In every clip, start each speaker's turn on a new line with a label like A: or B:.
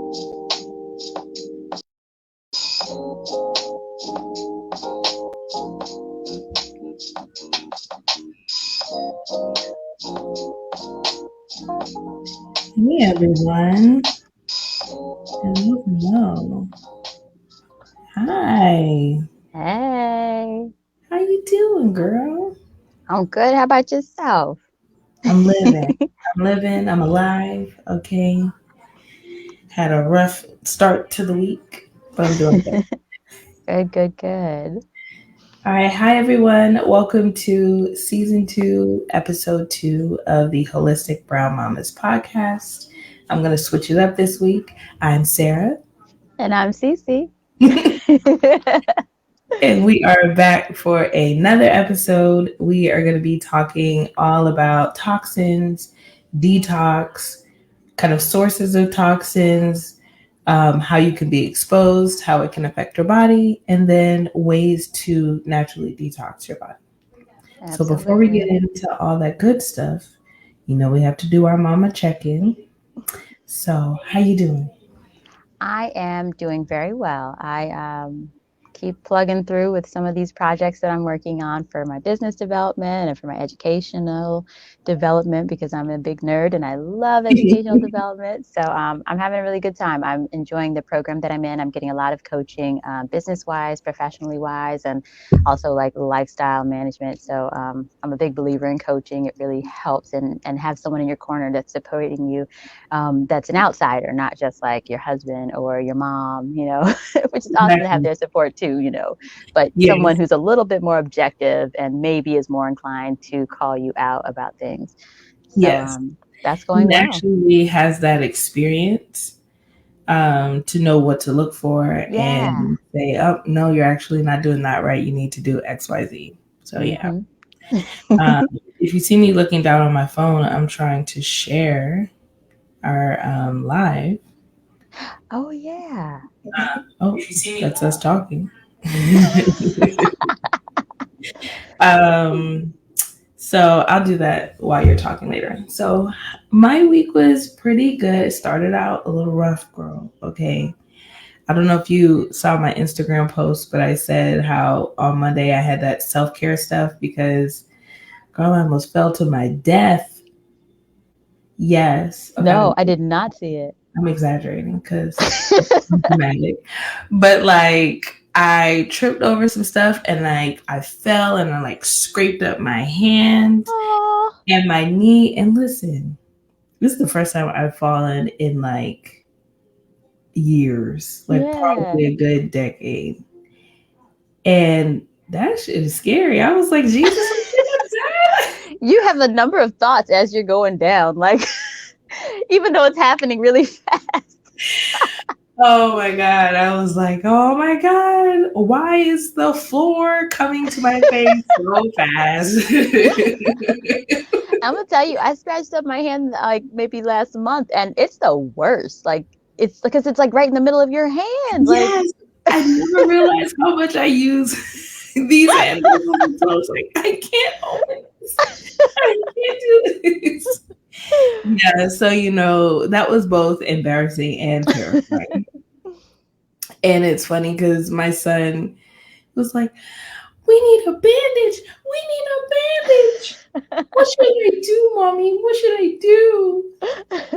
A: Hey everyone. Hello, hello. Hi.
B: Hey,
A: How you doing, girl?
B: I'm good. How about yourself?
A: I'm living. I'm living. I'm alive. Okay. Had a rough start to the week, but I'm doing good.
B: Good, good, good.
A: All right. Hi everyone. Welcome to season 2, episode 2 of the Holistic Brown Mamas podcast. I'm gonna switch it up this week. I'm Sarah.
B: And I'm Cece.
A: And we are back for another episode. We are going to be talking all about toxins, detox, kind of sources of toxins, how you can be exposed, how it can affect your body, and then ways to naturally detox your body. So before we get
B: Absolutely.
A: into all that good stuff, we have to do our mama check-in. So how you doing?
B: I am doing very well. I keep plugging through with some of these projects that I'm working on for my business development and for my educational development because I'm a big nerd and I love educational development. So I'm having a really good time. I'm enjoying the program that I'm in. I'm getting a lot of coaching, business wise, professionally wise, and also like lifestyle management. So I'm a big believer in coaching. It really helps and have someone in your corner that's supporting you, that's an outsider, not just like your husband or your mom, which is awesome to have
A: Exactly.
B: their support too, but someone
A: Yes.
B: who's a little bit more objective and maybe is more inclined to call you out about things. So
A: Yes.
B: that's going
A: He
B: well.
A: actually has that experience to know what to look for
B: Yeah.
A: and say, oh, no, you're actually not doing that right. You need to do XYZ. So, yeah.
B: Hmm.
A: Um, if you see me looking down on my phone, I'm trying to share our live.
B: Oh, yeah.
A: Oh, that's us talking. um, so I'll do that while you're talking later. So my week was pretty good. It started out a little rough, girl. Okay. I don't know if you saw my Instagram post, but I said how on Monday I had that self care stuff because, girl, I almost fell to my death. Yes. Okay.
B: No, I did not see it.
A: I'm exaggerating because I'm dramatic. But like, I tripped over some stuff and like I fell and I like scraped up my hand
B: Oh,
A: and my knee. And listen, this is the first time I've fallen in like years, like
B: yeah.
A: probably a good decade. And that shit is scary. I was like, Jesus, I'm gonna die.
B: You have a number of thoughts as you're going down, like, even though it's happening really fast.
A: Oh my God. I was like, oh my God, why is the floor coming to my face so fast?
B: I'm gonna tell you, I scratched up my hand like maybe last month, and it's the worst. Like it's because it's like right in the middle of your hand. Like,
A: Yes. I never realized how much I use these handles. I was like, I can't open this. I can't do this. Yeah, so that was both embarrassing and terrifying. And it's funny because my son was like, we need a bandage. We need a bandage. What should I do, mommy? What should I do?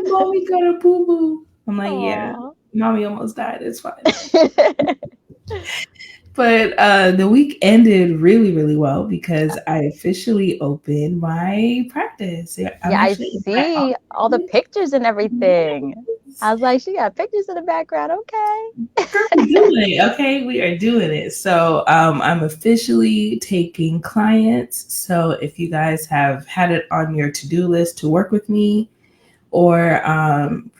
A: Mommy got a boo boo. I'm like, yeah,
B: Aw.
A: mommy almost died. It's fine. But the week ended really, really well because I officially opened my practice. Yeah, I'm
B: Yeah, I
A: actually in my
B: see all the
A: office.
B: pictures and everything.
A: Yes.
B: I was like, she got pictures in the background.
A: Girl,
B: Okay.
A: we're doing it. Okay, we are doing it. So I'm officially taking clients. So if you guys have had it on your to-do list to work with me, or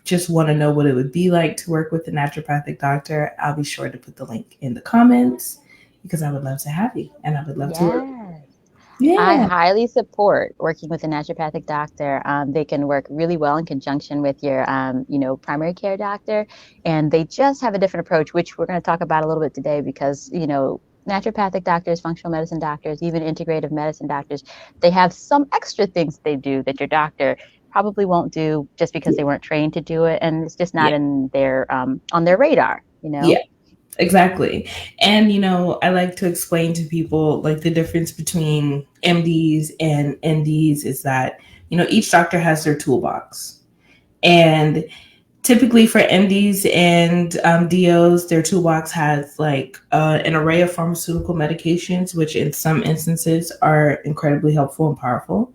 A: just want to know what it would be like to work with a naturopathic doctor, I'll be sure to put the link in the comments because I would love to have you and I would love to work with
B: Yes.
A: you.
B: I
A: Yeah.
B: highly support working with a naturopathic doctor. They can work really well in conjunction with your, primary care doctor, and they just have a different approach, which we're going to talk about a little bit today because, naturopathic doctors, functional medicine doctors, even integrative medicine doctors, they have some extra things they do that your doctor probably won't do just because they weren't trained to do it, and it's just not
A: Yeah.
B: in their on their radar,
A: Yeah. Exactly. And, I like to explain to people like the difference between MDs and NDs is that, each doctor has their toolbox. And typically for MDs and DOs, their toolbox has like an array of pharmaceutical medications, which in some instances are incredibly helpful and powerful.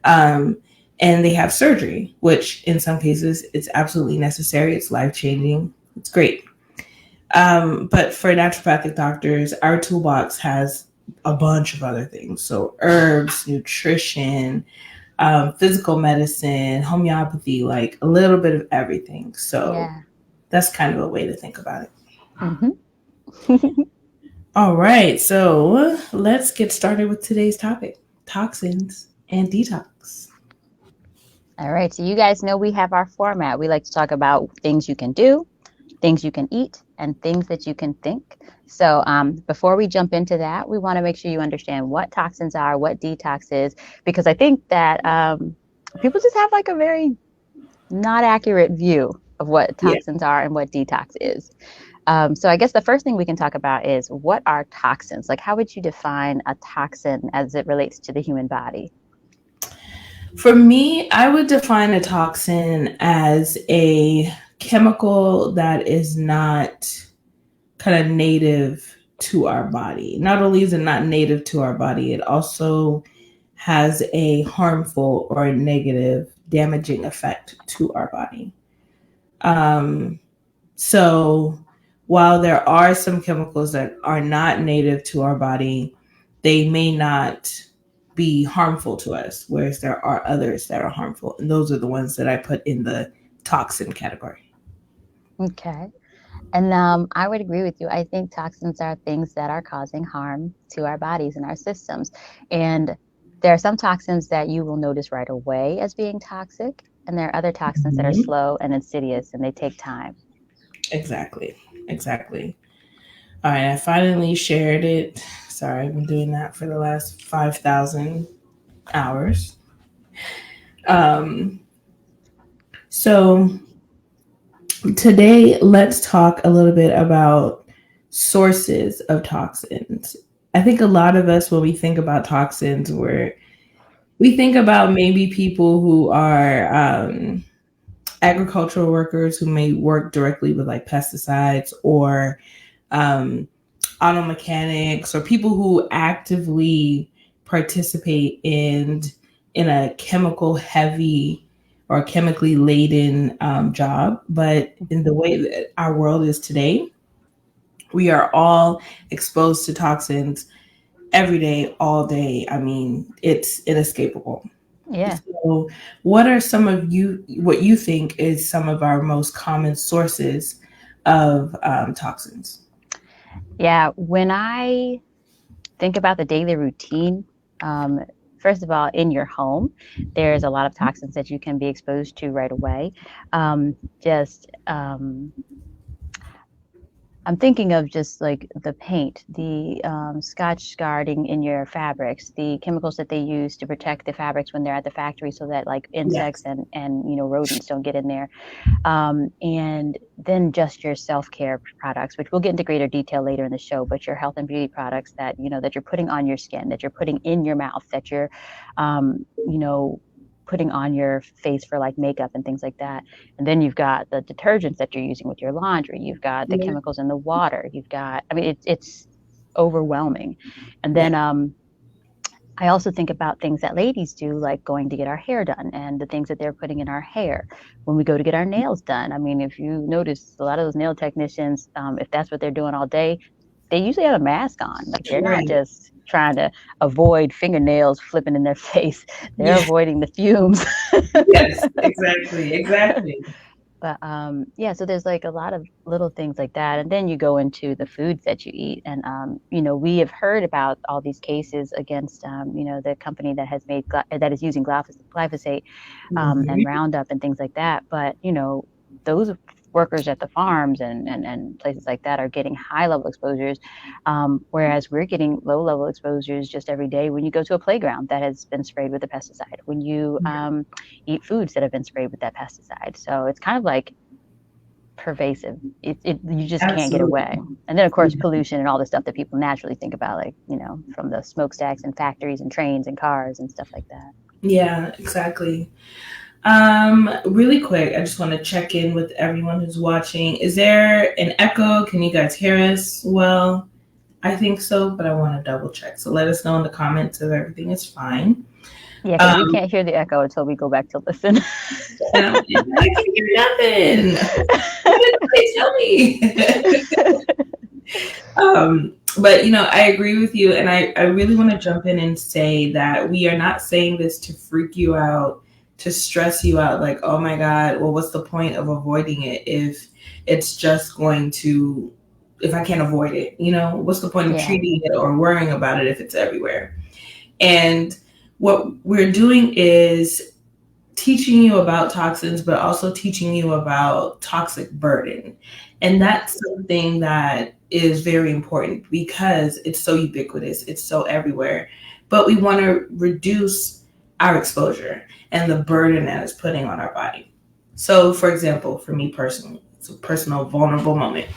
A: Um, and they have surgery, which in some cases it's absolutely necessary. It's life changing. It's great. But for naturopathic doctors, our toolbox has a bunch of other things. So herbs, nutrition, physical medicine, homeopathy, like a little bit of everything. So
B: Yeah.
A: that's kind of a way to think about it.
B: Hmm.
A: All right. So let's get started with today's topic, toxins and detox.
B: All right. So you guys know we have our format. We like to talk about things you can do, things you can eat, and things that you can think. So before we jump into that, we want to make sure you understand what toxins are, what detox is, because I think that people just have like a very not accurate view of what
A: Yeah.
B: toxins are and what detox is. So I guess the first thing we can talk about is what are toxins? Like, how would you define a toxin as it relates to the human body?
A: For me, I would define a toxin as a chemical that is not kind of native to our body. Not only is it not native to our body, it also has a harmful or a negative damaging effect to our body. Um, so while there are some chemicals that are not native to our body, they may not be harmful to us, whereas there are others that are harmful. And those are the ones that I put in the toxin category.
B: Okay. And I would agree with you. I think toxins are things that are causing harm to our bodies and our systems. And there are some toxins that you will notice right away as being toxic, and there are other toxins that are
A: Mhm.
B: slow and insidious and they take time.
A: Exactly. Exactly. All right. I finally shared it. Sorry, I've been doing that for the last 5,000 hours. Um, so today, let's talk a little bit about sources of toxins. I think a lot of us, when we think about toxins, we think about maybe people who are agricultural workers who may work directly with like pesticides or um, auto mechanics or people who actively participate in a chemical heavy or chemically laden job. But in the
B: Mhm.
A: way that our world is today, we are all exposed to toxins every day, all day. I mean, it's inescapable.
B: Yeah.
A: So, what are what you think is some of our most common sources of toxins?
B: Yeah. When I think about the daily routine, um, first of all, in your home, there's a lot of toxins that you can be exposed to right away. Just I'm thinking of just like the paint, the scotch guarding in your fabrics, the chemicals that they use to protect the fabrics when they're at the factory, so that like insects
A: Yes.
B: and rodents don't get in there. And then just your self-care products, which we'll get into greater detail later in the show, but your health and beauty products that that you're putting on your skin, that you're putting in your mouth, that you're putting on your face for like makeup and things like that. And then you've got the detergents that you're using with your laundry, you've got the
A: Yeah.
B: chemicals in the water, you've got, I mean, it's overwhelming. And
A: Yeah.
B: then I also think about things that ladies do, like going to get our hair done and the things that they're putting in our hair when we go to get our nails done. I mean, if you notice, a lot of those nail technicians, if that's what they're doing all day, they usually have a mask on. Like they're not
A: Right.
B: just trying to avoid fingernails flipping in their face, they're
A: Yeah.
B: avoiding the fumes.
A: Yes. Exactly. Exactly.
B: But yeah, so there's like a lot of little things like that, and then you go into the foods that you eat, and we have heard about all these cases against the company that has that is using glyphosate and
A: Mhm.
B: Roundup and things like that. But those workers at the farms and places like that are getting high level exposures, whereas we're getting low level exposures just every day when you go to a playground that has been sprayed with a pesticide, when you eat foods that have been sprayed with that pesticide. So it's kind of like pervasive. You just can't get
A: Absolutely.
B: away. And then of course
A: Yeah.
B: pollution and all the stuff that people naturally think about, like, from the smokestacks and factories and trains and cars and stuff like that.
A: Yeah, exactly. Really quick, I just want to check in with everyone who's watching. Is there an echo? Can you guys hear us well? I think so, but I want to double check. So let us know in the comments if everything is fine.
B: Yeah, because we
A: Um,
B: can't hear the echo until we go back to listen.
A: and I can't hear nothing. What did they tell me? But I agree with you, and I really want to jump in and say that we are not saying this to freak you out, to stress you out, like, oh my God, well, what's the point of avoiding it if it's just going to, if I can't avoid it, what's the point of
B: Yeah.
A: treating it or worrying about it if it's everywhere? And what we're doing is teaching you about toxins, but also teaching you about toxic burden. And that's something that is very important because it's so ubiquitous, it's so everywhere. But we want to reduce our exposure and the burden that it's putting on our body. So, for example, for me personally, it's a personal vulnerable moment.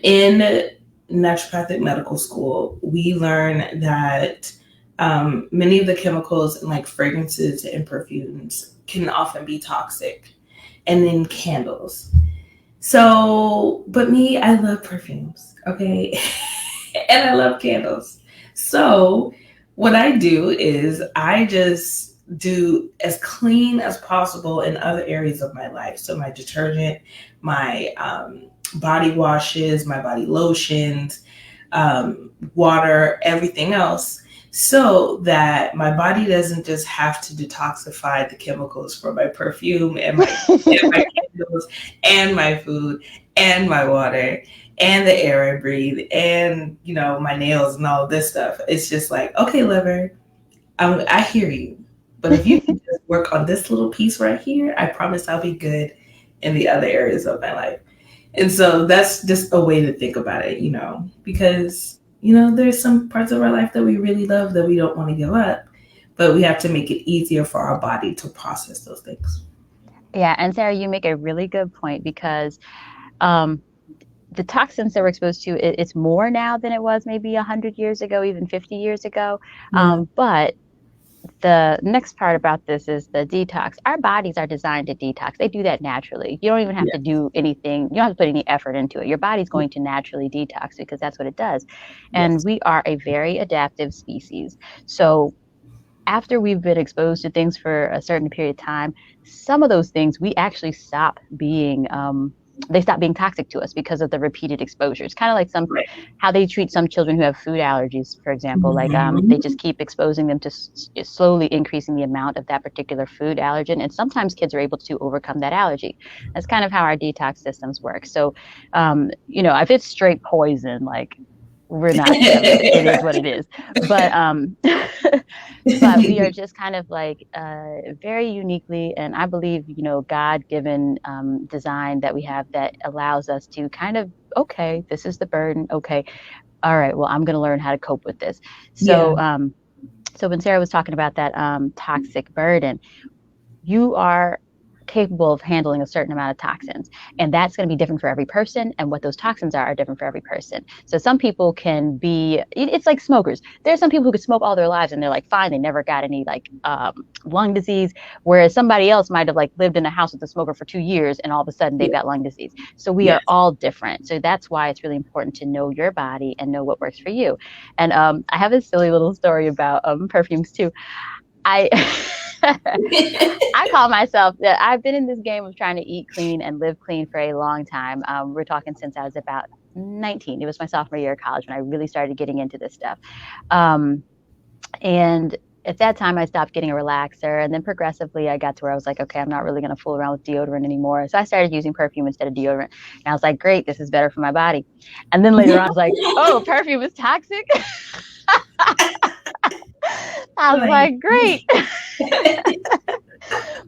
A: In naturopathic medical school, we learn that many of the chemicals in like fragrances and perfumes can often be toxic, and then candles. So, but me, I love perfumes, okay? And I love candles. So, what I do is I just do as clean as possible in other areas of my life. So, my detergent, my body washes, my body lotions, water, everything else, so that my body doesn't just have to detoxify the chemicals from my perfume and my candles and my food and my water and the air I breathe and my nails and all this stuff. It's just like, okay, liver, I hear you, but if you can just work on this little piece right here, I promise I'll be good in the other areas of my life. And so that's just a way to think about it, because, there's some parts of our life that we really love that we don't want to give up, but we have to make it easier for our body to process those things.
B: Yeah, and Sarah, you make a really good point because the toxins that we're exposed to, it's more now than it was maybe 100 years ago, even 50 years ago.
A: Yeah.
B: But the next part about this is the detox. Our bodies are designed to detox. They do that naturally. You don't even have to do anything. You don't have to put any effort into it. Your body's going to naturally detox because that's what it does. And
A: Yes.
B: we are a very adaptive species. So after we've been exposed to things for a certain period of time, some of those things we actually stop being they stop being toxic to us because of the repeated exposures. Kind of like
A: Right.
B: how they treat some children who have food allergies, for example. Like they just
A: Mhm.
B: keep exposing them to slowly increasing the amount of that particular food allergen, and sometimes kids are able to overcome that allergy. That's kind of how our detox systems work. So, if it's straight poison, like we're not gonna live it. It is what it is. But but we are just kind of like very uniquely, and I believe, God-given design that we have that allows us to kind of, okay, this is the burden. Okay, all right, well, I'm going to learn how to cope with this.
A: Yeah.
B: So when Sarah was talking about that toxic burden, you are capable of handling a certain amount of toxins, and that's going to be different for every person, and what those toxins are different for every person. So some people can be, it's like smokers. There's some people who could smoke all their lives and they're like fine, they never got any like lung disease, whereas somebody else might have like lived in a house with a smoker for 2 years and all of a sudden they've
A: Yeah.
B: got lung disease. So we
A: Yes.
B: are all different. So that's why it's really important to know your body and know what works for you. And I have a silly little story about perfumes too. I I call myself that I've been in this game of trying to eat clean and live clean for a long time. We're talking since I was about 19. It was my sophomore year of college when I really started getting into this stuff. And at that time, I stopped getting a relaxer. And then progressively, I got to where I was like, okay, I'm not really going to fool around with deodorant anymore. So I started using perfume instead of deodorant. And I was like, great, this is better for my body. And then later on, I was like, oh, perfume is toxic. I was like, great.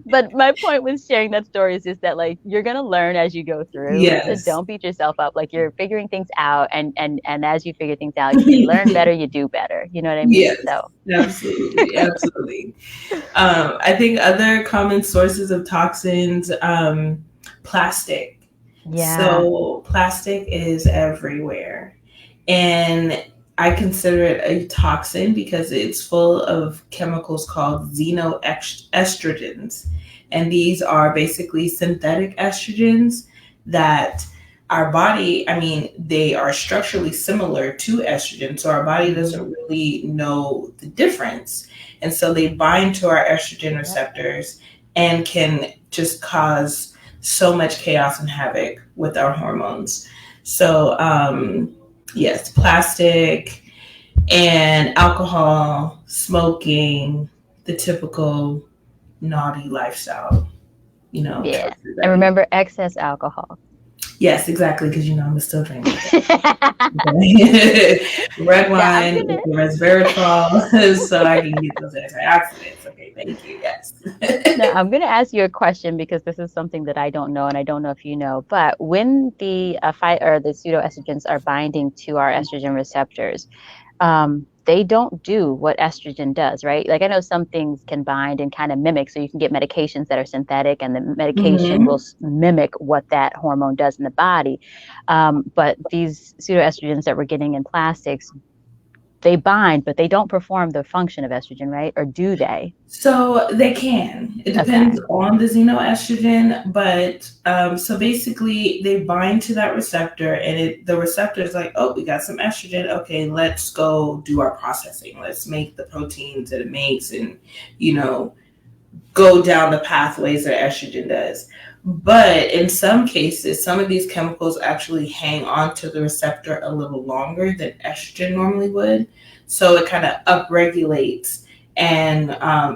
B: But my point with sharing that story is just that like you're gonna learn as you go through. So
A: Yes.
B: don't beat yourself up. Like you're figuring things out, and as you figure things out, you learn better, you do better. You know what I mean?
A: Yes,
B: So
A: absolutely, absolutely. I think other common sources of toxins, plastic.
B: yeah,
A: So plastic is everywhere. And I consider it a toxin because it's full of chemicals called xenoestrogens. And these are basically synthetic estrogens that our body, I mean, they are structurally similar to estrogen. So our body
B: hmm,
A: doesn't really know the difference. And so they bind to our estrogen
B: yep,
A: receptors and can just cause so much chaos and havoc with our hormones. So, yes, plastic and alcohol, smoking, the typical naughty lifestyle,
B: yeah.
A: choices
B: And
A: that we.
B: remember, excess alcohol.
A: Yes, exactly, because I'm still drinking.
B: Now
A: Red
B: I'm
A: wine
B: gonna
A: with the resveratrol, so I can get those antioxidants. Okay, thank you. Yes.
B: Now, I'm going to ask you a question because this is something that I don't know, and I don't know if you know. But when the fight or the pseudoestrogens are binding to our estrogen receptors, they don't do what estrogen does, right? Like I know some things can bind and kind of mimic, so you can get medications that are synthetic, and the medication will
A: Hmm.
B: mimic what that hormone does in the body. But these pseudoestrogens that we're getting in plastics, they bind, but they don't perform the function of estrogen, right? Or do they?
A: So they can. It depends
B: Okay.
A: on the xenoestrogen, but so basically they bind to that receptor, and the receptor is like, oh, we got some estrogen. Okay, let's go do our processing. Let's make the proteins that it makes, and you know, go down the pathways that estrogen does. But in some cases, some of these chemicals actually hang on to the receptor a little longer than estrogen normally would. So it kind of upregulates and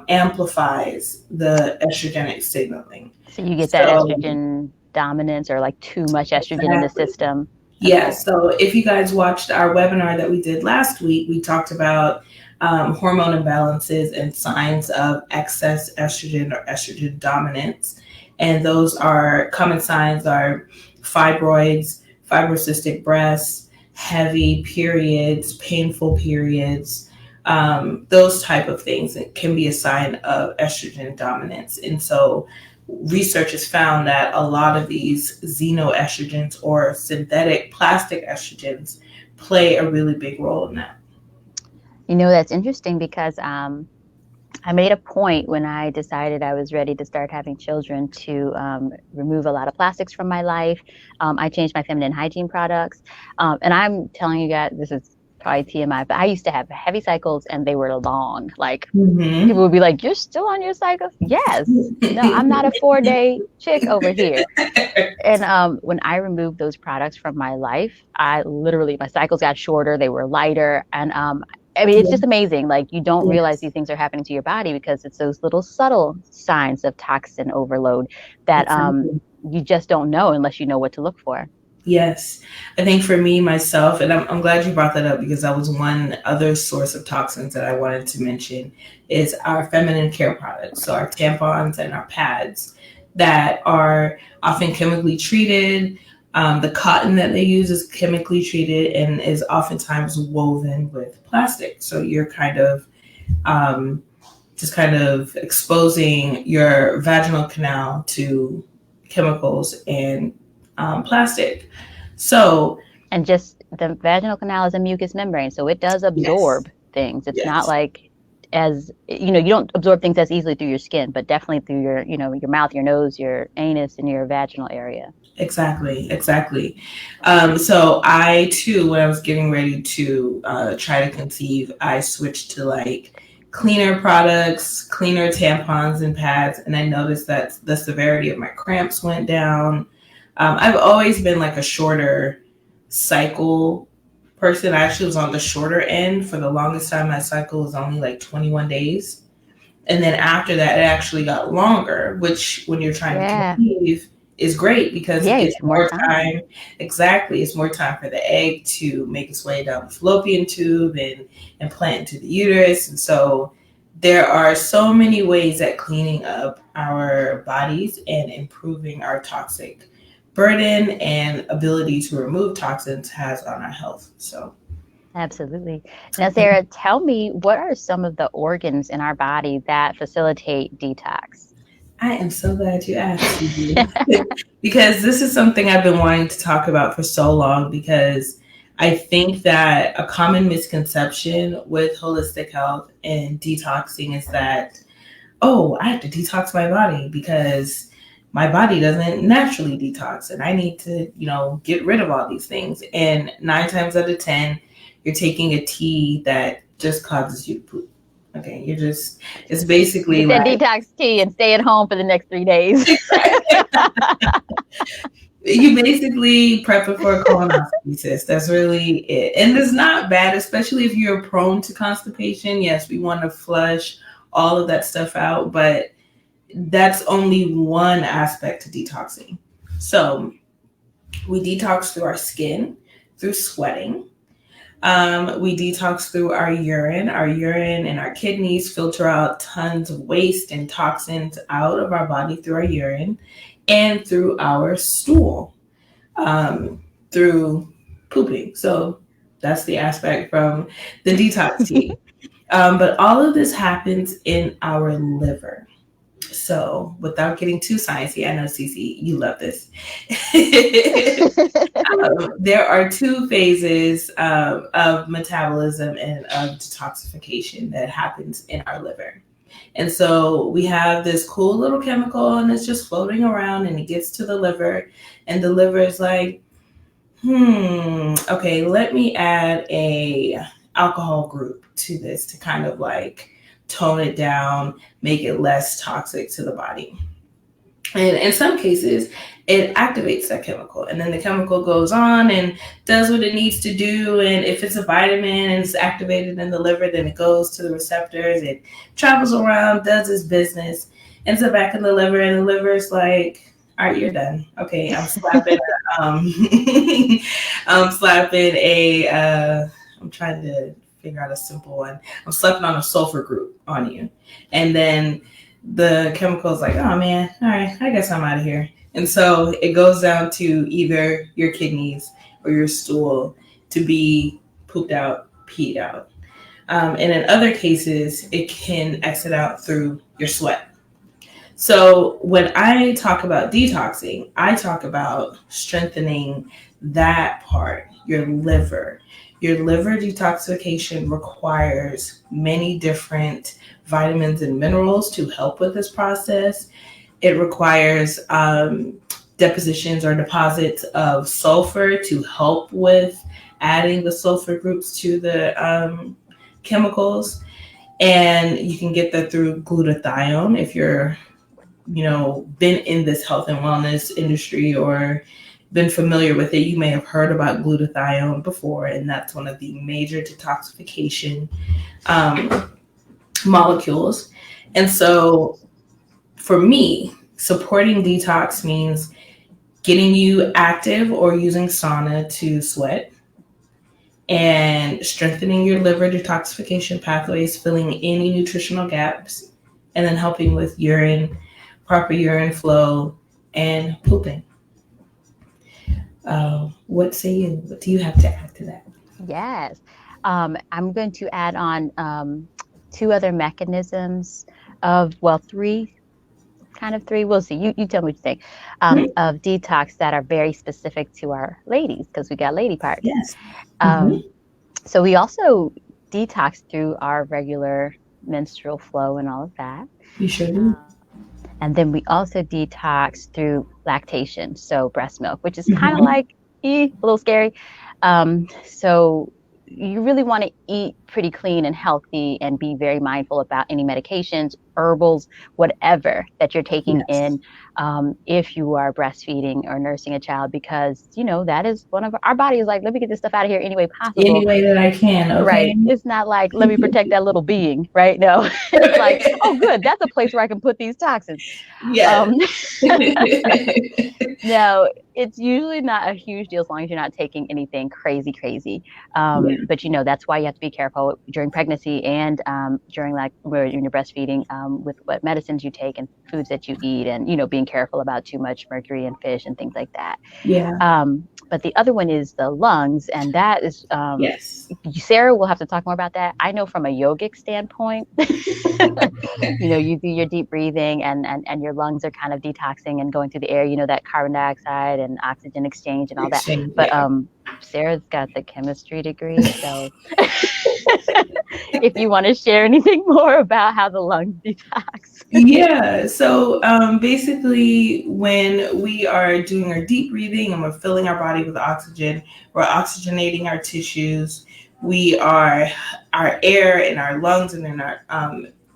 A: amplifies the estrogenic signaling.
B: So you get that
A: So,
B: estrogen dominance or like too much estrogen in the
A: exactly.
B: system.
A: Yeah,
B: Okay.
A: so if you guys watched our webinar that we did last week, we talked about hormone imbalances and signs of excess estrogen or estrogen dominance. And those are common signs are fibroids, fibrocystic breasts, heavy periods, painful periods, those type of things. It can be a sign of estrogen dominance. And so research has found that a lot of these xenoestrogens or synthetic plastic estrogens play a really big role in that.
B: You know, that's interesting because I made a point when I decided I was ready to start having children to remove a lot of plastics from my life. I changed my feminine hygiene products. And I'm telling you guys, this is probably TMI, but I used to have heavy cycles and they were long. Like
A: Mm-hmm.
B: people would be like, "You're still on your cycles?" Yes. No, I'm not a 4 day chick over here. And when I removed those products from my life, I literally, my cycles got shorter, they were lighter. And I mean, it's just
A: Yes.
B: amazing. Like, you don't realize
A: Yes.
B: these things are happening to your body because it's those little subtle signs of toxin overload that
A: Exactly.
B: you just don't know unless you know what to look for.
A: Yes. I think for me, myself, and I'm glad you brought that up because that was one other source of toxins that I wanted to mention is our feminine care products. So our tampons and our pads that are often chemically treated. The cotton that they use is chemically treated and is oftentimes woven with plastic. So you're um, just kind of exposing your vaginal canal to chemicals and plastic. So,
B: And just the vaginal canal is a mucous membrane, so it does
A: yes,
B: absorb things. It's not
A: yes,
B: like as you don't absorb things as easily through your skin, but definitely through your mouth, your nose, your anus, and your vaginal area.
A: exactly, exactly. So I too, when I was getting ready to try to conceive, I switched to like cleaner products, cleaner tampons and pads, and I noticed that the severity of my cramps went down. I've always been like a shorter cycle person. I actually was on the shorter end for the longest time. My cycle was only like 21 days. And then after that, it actually got longer, which when you're trying to
B: Yeah.
A: conceive is great because
B: Yeah,
A: it's
B: it's more
A: more
B: time.
A: time. Exactly. It's more time for the egg to make its way down the fallopian tube and plant into the uterus. And so there are so many ways that cleaning up our bodies and improving our toxic burden and ability to remove toxins has on our health. So,
B: Absolutely. Now, Sarah, tell me, what are some of the organs in our body that facilitate detox?
A: I am so glad you asked, Susie. Because this is something I've been wanting to talk about for so long because I think that a common misconception with holistic health and detoxing is that, oh, I have to detox my body because my body doesn't naturally detox and I need to, get rid of all these things. And 9 times out of 10, you're taking a tea that just causes you to poop. Okay, it's basically
B: Get that
A: like,
B: detox tea and stay at home for the next 3 days.
A: you basically prep it for a colonoscopy, sis. That's really it. And it's not bad, especially if you're prone to constipation. Yes, we want to flush all of that stuff out, but that's only one aspect to detoxing. So we detox through our skin, through sweating. We detox through our urine. Our urine and our kidneys filter out tons of waste and toxins out of our body through our urine and through our stool, through pooping. So that's the aspect from the detox tea. But all of this happens in our liver. So, without getting too sciencey, I know Cece, you love this. There are two phases of metabolism and of detoxification that happens in our liver. And so we have this cool little chemical and it's just floating around and it gets to the liver and the liver is like, okay, let me add a alcohol group to this to kind of like tone it down, make it less toxic to the body. And in some cases, it activates that chemical. And then the chemical goes on and does what it needs to do. And if it's a vitamin and it's activated in the liver, then it goes to the receptors. It travels around, does its business, ends up back in the liver. And the liver is like, all right, you're done. Okay, I'm slapping. I'm slapping I'm trying to figure out a simple one. I'm slapping on a sulfur group on you. And then the chemical is like, oh man, all right, I guess I'm out of here. And so it goes down to either your kidneys or your stool to be pooped out, peed out. And in other cases, it can exit out through your sweat. So when I talk about detoxing, I talk about strengthening that part, your liver. Your liver detoxification requires many different vitamins and minerals to help with this process. It requires depositions or deposits of sulfur to help with adding the sulfur groups to the chemicals. And you can get that through glutathione if you're, been in this health and wellness industry or been familiar with it. You may have heard about glutathione before, and that's one of the major detoxification molecules. And so for me, supporting detox means getting you active or using sauna to sweat and strengthening your liver detoxification pathways, filling any nutritional gaps, and then helping with proper urine flow, and pooping. What say you? What do you have to add to that?
B: Yes. I'm going to add on two other mechanisms three, kind of three. We'll see. You tell me what you think of detox that are very specific to our ladies because we got lady parts.
A: Yes.
B: So we also detox through our regular menstrual flow and all of that.
A: You sure do.
B: And then we also detox through lactation, so breast milk, which is kind of like a little scary. So you really want to eat pretty clean and healthy and be very mindful about any medications, herbals, whatever that you're taking in if you are breastfeeding or nursing a child, because, that is one of our body is like, let me get this stuff out of here any way possible.
A: Any way that I can, okay?
B: Right. It's not like, let me protect that little being, right? No, it's like, oh, good, that's a place where I can put these toxins.
A: Yeah.
B: No, it's usually not a huge deal as long as you're not taking anything crazy. But that's why you have to be careful during pregnancy and during like when you're breastfeeding, with what medicines you take and foods that you eat, and being careful about too much mercury in fish and things like that.
A: Yeah.
B: But the other one is the lungs, and that is
A: Yes.
B: Sarah will have to talk more about that. I know from a yogic standpoint, you do your deep breathing, and your lungs are kind of detoxing and going through the air, that carbon dioxide and oxygen exchange and all that.
A: Exchange.
B: But
A: Yeah.
B: Sarah's got the chemistry degree, so if you want to share anything more about how the lungs detox.
A: Yeah. So basically, when we are doing our deep breathing and we're filling our body with oxygen, we're oxygenating our tissues. We are our air in our lungs and in our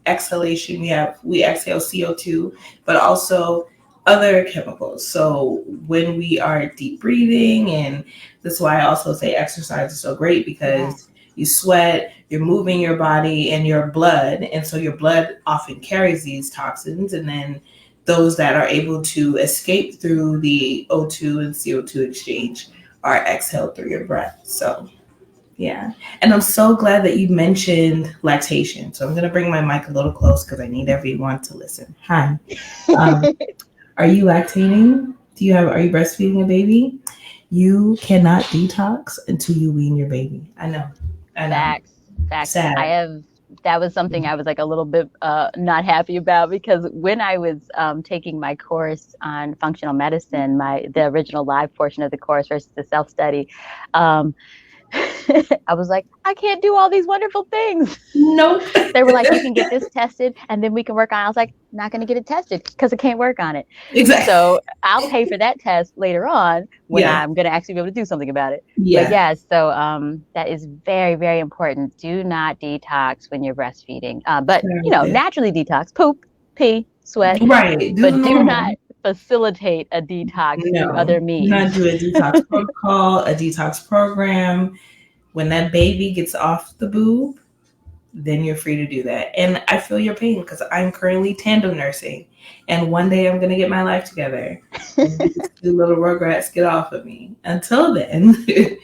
A: exhalation. We exhale CO2, but also other chemicals. So when we are deep breathing, and that's why I also say exercise is so great, because you sweat, you're moving your body and your blood. And so your blood often carries these toxins. And then those that are able to escape through the O2 and CO2 exchange are exhaled through your breath. So, yeah. And I'm so glad that you mentioned lactation. So I'm going to bring my mic a little close because I need everyone to listen. Hi. Are you lactating? Are you breastfeeding a baby? You cannot detox until you wean your baby. I know.
B: Facts.
A: Sad.
B: That was something I was like a little bit not happy about, because when I was taking my course on functional medicine, the original live portion of the course versus the self-study, um, I was like, I can't do all these wonderful things.
A: Nope.
B: They were like, you can get this tested and then we can work on it. I was like, not going to get it tested because I can't work on it.
A: Exactly.
B: So I'll pay for that test later on when
A: Yeah.
B: I'm going to actually be able to do something about it.
A: Yeah.
B: But yeah, so that is very, very important. Do not detox when you're breastfeeding. But, naturally detox, poop, pee, sweat.
A: Right.
B: But do not facilitate a detox through other means.
A: Do not do a detox protocol, a detox program. When that baby gets off the boob, then you're free to do that. And I feel your pain because I'm currently tandem nursing. And one day I'm going to get my life together. And these two little rugrats get off of me. Until then,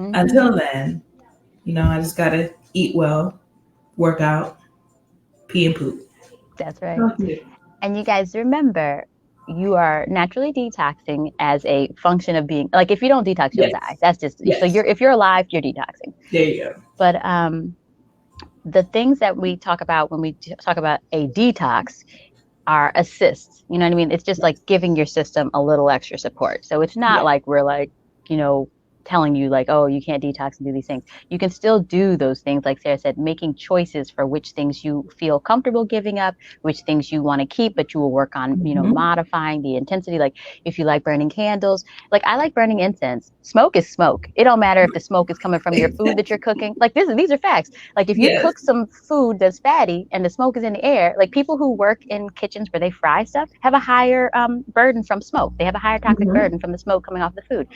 A: I just got to eat well, work out, pee and poop.
B: That's right. And you guys remember, you are naturally detoxing as a function of being, like, if you don't detox, you'll die. That's just, so if you're alive, you're detoxing.
A: There you go.
B: But the things that we talk about when we talk about a detox are assists. You know what I mean? It's just like giving your system a little extra support. So it's not like we're like, telling you like, oh, you can't detox and do these things. You can still do those things, like Sarah said, making choices for which things you feel comfortable giving up, which things you want to keep, but you will work on, modifying the intensity. Like if you like burning candles, like I like burning incense. Smoke is smoke. It don't matter if the smoke is coming from your food that you're cooking. Like these are facts. Like if you cook some food that's fatty and the smoke is in the air, like people who work in kitchens where they fry stuff have a higher burden from smoke. They have a higher toxic burden from the smoke coming off the food.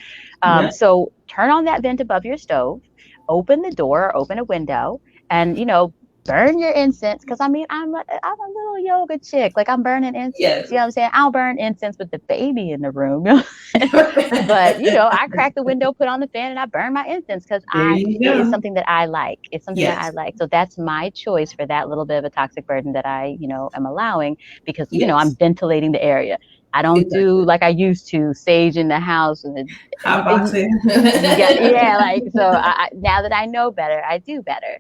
B: So turn on that vent above your stove, open the door or open a window, and burn your incense. Because I'm a little yoga chick. Like I'm burning incense.
A: Yes.
B: You know what I'm saying? I'll burn incense with the baby in the room. But I crack the window, put on the fan, and I burn my incense because it's something that I like. It's something that I like. So that's my choice for that little bit of a toxic burden that I am allowing, because I'm ventilating the area. I don't do like I used to, sage in the house and
A: hotboxing.
B: So now that I know better, I do better.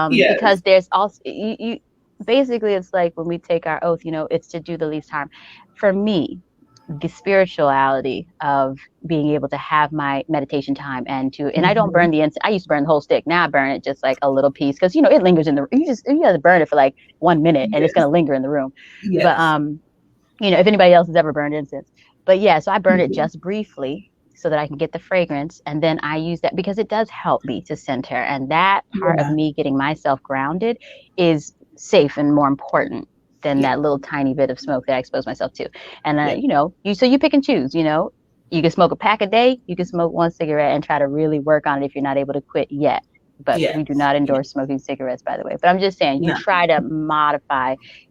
B: Because there's also you basically, it's like when we take our oath, it's to do the least harm. For me, the spirituality of being able to have my meditation time and I don't burn the incense. I used to burn the whole stick. Now I burn it just like a little piece, because it lingers in the you have to burn it for like 1 minute and it's going to linger in the room. But if anybody else has ever burned incense. But so I burn it just briefly so that I can get the fragrance. And then I use that because it does help me to center. And that part of me getting myself grounded is safe and more important than that little tiny bit of smoke that I expose myself to. And, so you pick and choose, you can smoke a pack a day, you can smoke 1 cigarette and try to really work on it if you're not able to quit yet. But we do not endorse smoking cigarettes, by the way. But I'm just saying, you try to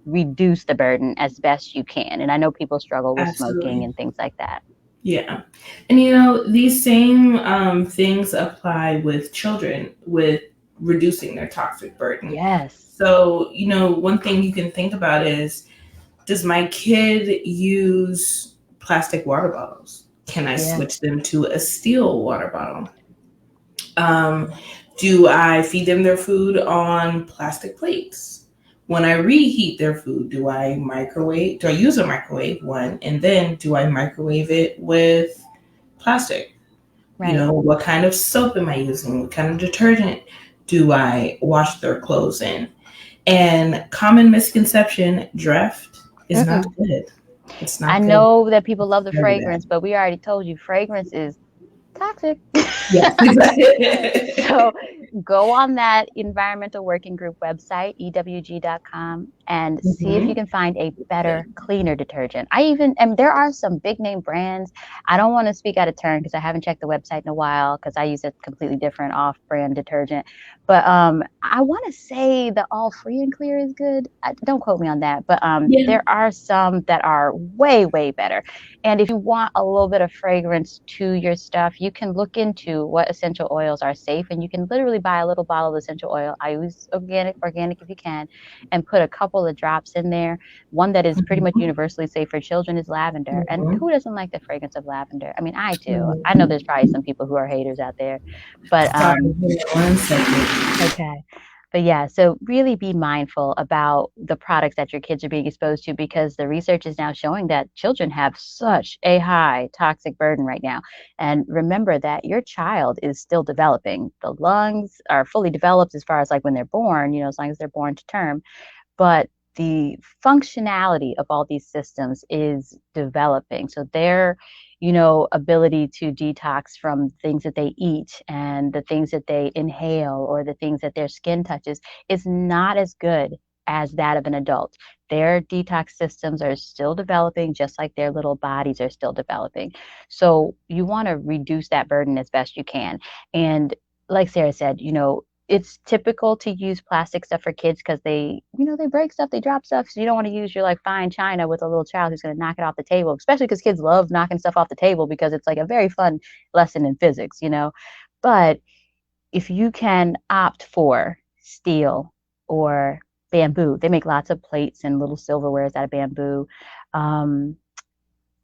B: reduce the burden as best you can. And I know people struggle with smoking and things like that.
A: Yeah. And, these same things apply with children, with reducing their toxic burden.
B: Yes.
A: So, one thing you can think about is, does my kid use plastic water bottles? Can I
B: Yeah.
A: switch them to a steel water bottle? Um, do I feed them their food on plastic plates? When I reheat their food, do I microwave? Do I use a microwave one? And then do I microwave it with plastic?
B: Right.
A: What kind of soap am I using? What kind of detergent do I wash their clothes in? And common misconception, Dreft is not
B: Mm-mm.
A: good. It's
B: I
A: not good.
B: know that people love the
A: Very
B: fragrance,
A: bad.
B: but we already told you fragrance is toxic.
A: Yes,
B: So
A: exactly.
B: go on that environmental working group website, ewg.com, and see if you
A: Hmm.
B: can find a better, cleaner detergent. And there are some big name brands. I don't want to speak out of turn because I haven't checked the website in a while because I use a completely different off brand detergent. But I want to say the all free and clear is good. Don't quote me on that. But
A: Yeah.
B: there are some that are way, way better. And if you want a little bit of fragrance to your stuff, you can look into what essential oils are safe. And you can literally buy a little bottle of essential oil. I use organic if you can, and put a couple of drops in there. One that is pretty much
A: Mhm.
B: universally safe for children is lavender. And
A: Mhm.
B: who doesn't like the fragrance of lavender? I mean, I do. I know
A: Mhm.
B: there's probably some people who are haters out there, but
A: Sorry, give me 1 second.
B: okay. But yeah, so really be mindful about the products that your kids are being exposed to because the research is now showing that children have such a high toxic burden right now. And remember that your child is still developing. The lungs are fully developed as far as like when they're born, as long as they're born to term, but the functionality of all these systems is developing. So their, ability to detox from things that they eat and the things that they inhale or the things that their skin touches is not as good as that of an adult. Their detox systems are still developing, just like their little bodies are still developing. So you want to reduce that burden as best you can. And like Sarah said, it's typical to use plastic stuff for kids because they break stuff, they drop stuff. So you don't want to use your like fine china with a little child who's going to knock it off the table, especially because kids love knocking stuff off the table because it's like a very fun lesson in physics. But if you can opt for steel or bamboo, they make lots of plates and little silverwares out of bamboo. Um,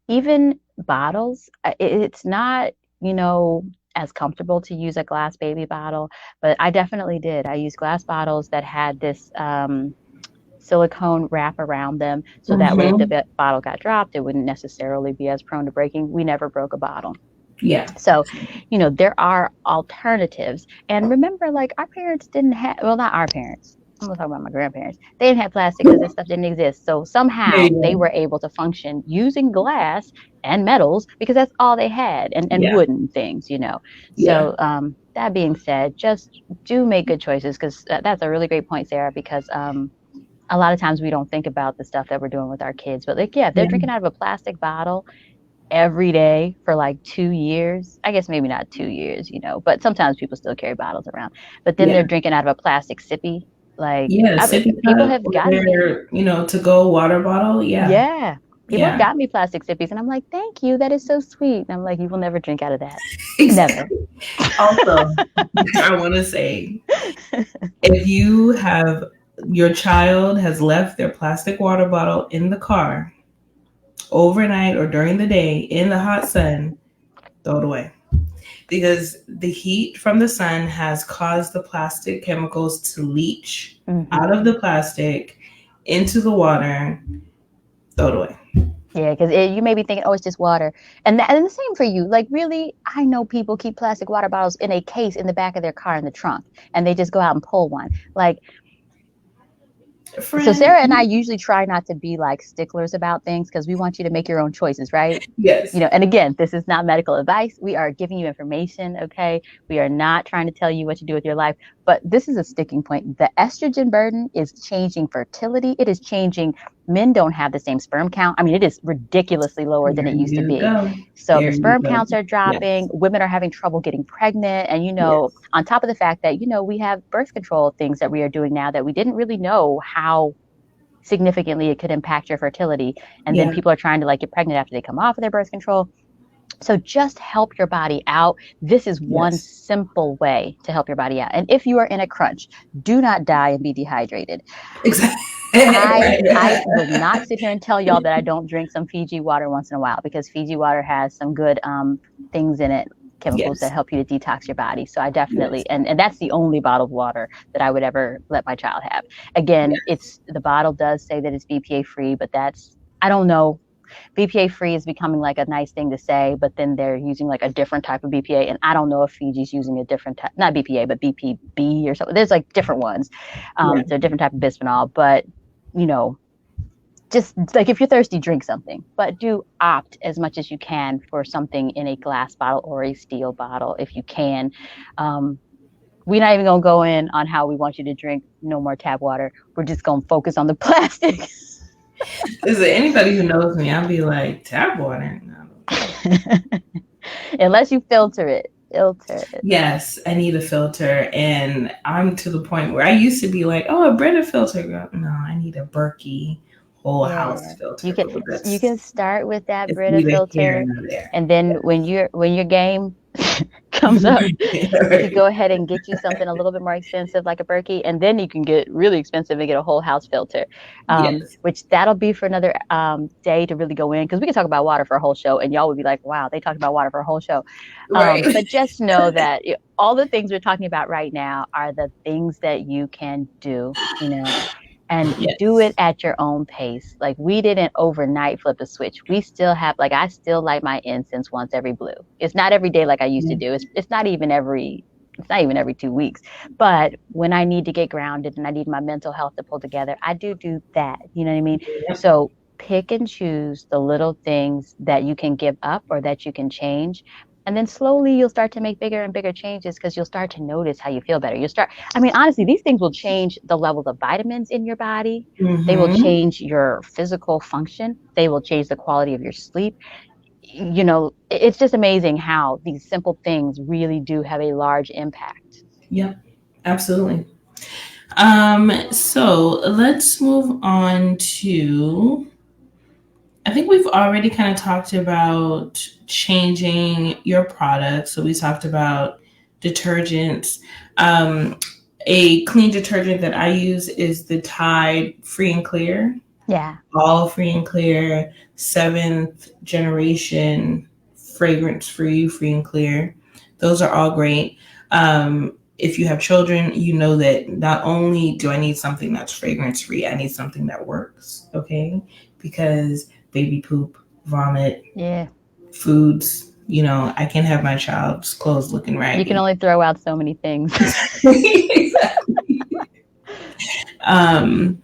B: Even bottles, it's not, you know, as comfortable to use a glass baby bottle, but I definitely did. I used glass bottles that had this silicone wrap around them. So that way, if the
A: Mhm.
B: bottle got dropped, it wouldn't necessarily be as prone to breaking. We never broke a bottle.
A: Yeah.
B: So, there are alternatives. And remember, like our parents didn't have, well, not our parents. I'm gonna talk about my grandparents. They didn't have plastic because this stuff didn't exist. So
A: There
B: somehow
A: you
B: they
A: go.
B: were able to function using glass and metals because that's all they had, and
A: Yeah.
B: wooden things.
A: Yeah.
B: So that being said, just do make good choices because that's a really great point, Sarah, because a lot of times we don't think about the stuff that we're doing with our kids. But like, yeah, if they're
A: Yeah.
B: drinking out of a plastic bottle every day for like 2 years. I guess maybe not 2 years, but sometimes people still carry bottles around. But then they're
A: Yeah.
B: drinking out of a plastic sippy. Like,
A: Yeah.
B: I mean,
A: Sippy
B: people
A: cup
B: have
A: or
B: gotten me.
A: their, to go water bottle. Yeah.
B: Yeah. People have
A: Yeah.
B: gotten me plastic sippies, and I'm like, thank you. That is so sweet. And I'm like, you will never drink out of that. Never.
A: Exactly. Also, I want to say, if you have your child has left their plastic water bottle in the car overnight or during the day in the hot sun, throw it away. Because the heat from the sun has caused the plastic chemicals to leach out of
B: Hmm.
A: the plastic into the water. Throw it away.
B: Yeah, because you may be thinking, oh, it's just water. And the same for you. Like, really, I know people keep plastic water bottles in a case in the back of their car in the trunk, and they just go out and pull one. Like, so
A: Friend,
B: Sarah and I usually try not to be like sticklers about things because we want you to make your own choices, right?
A: yes.
B: And again, this is not medical advice. We are giving you information, okay? We are not trying to tell you what to do with your life, but this is a sticking point. The estrogen burden is changing fertility. It is changing. Men don't have the same sperm count. I mean, it is ridiculously lower than
A: There
B: it used to
A: you
B: be.
A: go.
B: So the
A: There you
B: sperm
A: go.
B: counts are dropping.
A: Yes.
B: Women are having trouble getting pregnant. And,
A: Yes.
B: on top of the fact that, we have birth control things that we are doing now that we didn't really know how significantly it could impact your fertility. And then
A: Yeah.
B: people are trying to like get pregnant after they come off of their birth control. So just help your body out. This is one
A: Yes.
B: simple way to help your body out. And if you are in a crunch, do not die and be dehydrated.
A: Exactly.
B: I
A: Right.
B: will not sit here and tell y'all that I don't drink some Fiji water once in a while, because Fiji water has some good things in it, chemicals that
A: Yes.
B: help you to detox your body. So I
A: Yes.
B: definitely, and that's the only bottled water that I would ever let my child have. Again,
A: Yes.
B: it's the bottle does say that it's BPA free, but that's, I don't know. BPA free is becoming like a nice thing to say, but then they're using like a different type of BPA, and I don't know if Fiji's using a different type, not BPA, but BPB or something. There's like different ones.
A: Yeah.
B: So a different type of bisphenol, but you know, just like if you're thirsty, drink something, but do opt as much as you can for something in a glass bottle or a steel bottle if you can. Um, we're not even gonna go in on how we want you to drink no more tap water. We're just gonna focus on the plastic.
A: Is there anybody who knows me? I'll be like, tap water. No.
B: Unless you filter it. Filter it.
A: Yes, I need a filter, and I'm to the point where I used to be like, "Oh, a Brita filter." Girl. No, I need a Berkey whole house
B: Yeah. You
A: filter.
B: can
A: But
B: you
A: that's
B: can start with that
A: it's
B: Brita
A: neither here
B: filter,
A: nor there.
B: and then when your game comes up, you could
A: Right.
B: go ahead and get you something a little bit more expensive like a Berkey, and then you can get really expensive and get a whole house filter.
A: Yes.
B: Which that'll be for another day to really go in, because we can talk about water for a whole show, and y'all would be like, wow, they talked about water for a whole show.
A: Right.
B: But just know that all the things we're talking about right now are the things that you can do, and do
A: Yes.
B: it at your own pace. Like, we didn't overnight flip a switch. We still have, like, I still light my incense once every blue. It's not every day like I used to do. It's not even every 2 weeks. But when I need to get grounded and I need my mental health to pull together, I do that. You know what I mean?
A: Yep.
B: So pick and choose the little things that you can give up or that you can change. And then slowly you'll start to make bigger and bigger changes, because you'll start to notice how you feel better. I mean, honestly, these things will change the levels of vitamins in your body. They will
A: Mm-hmm.
B: change your physical function. They will change the quality of your sleep. It's just amazing how these simple things really do have a large impact.
A: Yep. Absolutely. So let's move on to, I think we've already kind of talked about changing your products. So we talked about detergents. Um, a clean detergent that I use is the Tide Free and Clear,
B: Yeah.
A: all free and clear, seventh generation, fragrance free, free and clear. Those are all great. If you have children, you know that not only do I need something that's fragrance free, I need something that works. Okay. Because baby poop, vomit,
B: Yeah.
A: foods, I can't have my child's clothes looking
B: You can
A: raggedy.
B: only throw out so many things.
A: Exactly. Um,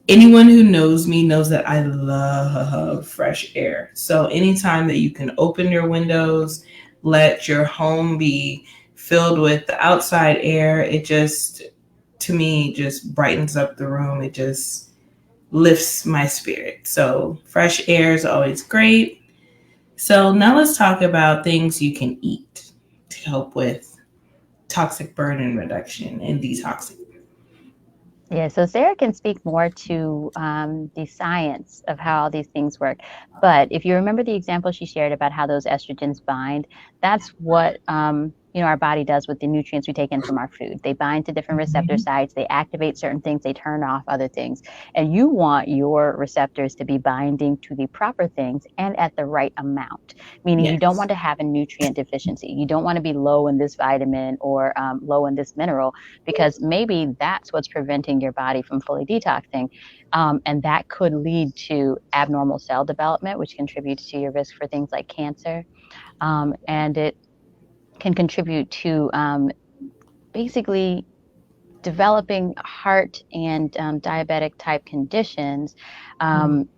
A: Anyone who knows me knows that I love fresh air. So anytime that you can open your windows, let your home be filled with the outside air, it just, to me, just brightens up the room. It just lifts my spirit. So fresh air is always great. So now let's talk about things you can eat to help with toxic burden reduction and detoxing.
B: Yeah, so Sarah can speak more to the science of how all these things work. But if you remember the example she shared about how those estrogens bind, that's what our body does with the nutrients we take in from our food. They bind to different receptor
A: Mhm.
B: sites, they activate certain things, they turn off other things. And you want your receptors to be binding to the proper things and at the right amount, meaning you don't
A: Yes.
B: want to have a nutrient deficiency. You don't want to be low in this vitamin or low in this mineral, because maybe that's what's preventing your body from fully detoxing. And that could lead to abnormal cell development, which contributes to your risk for things like cancer. And it can contribute to basically developing heart and diabetic type conditions.
A: Mm.
B: Um,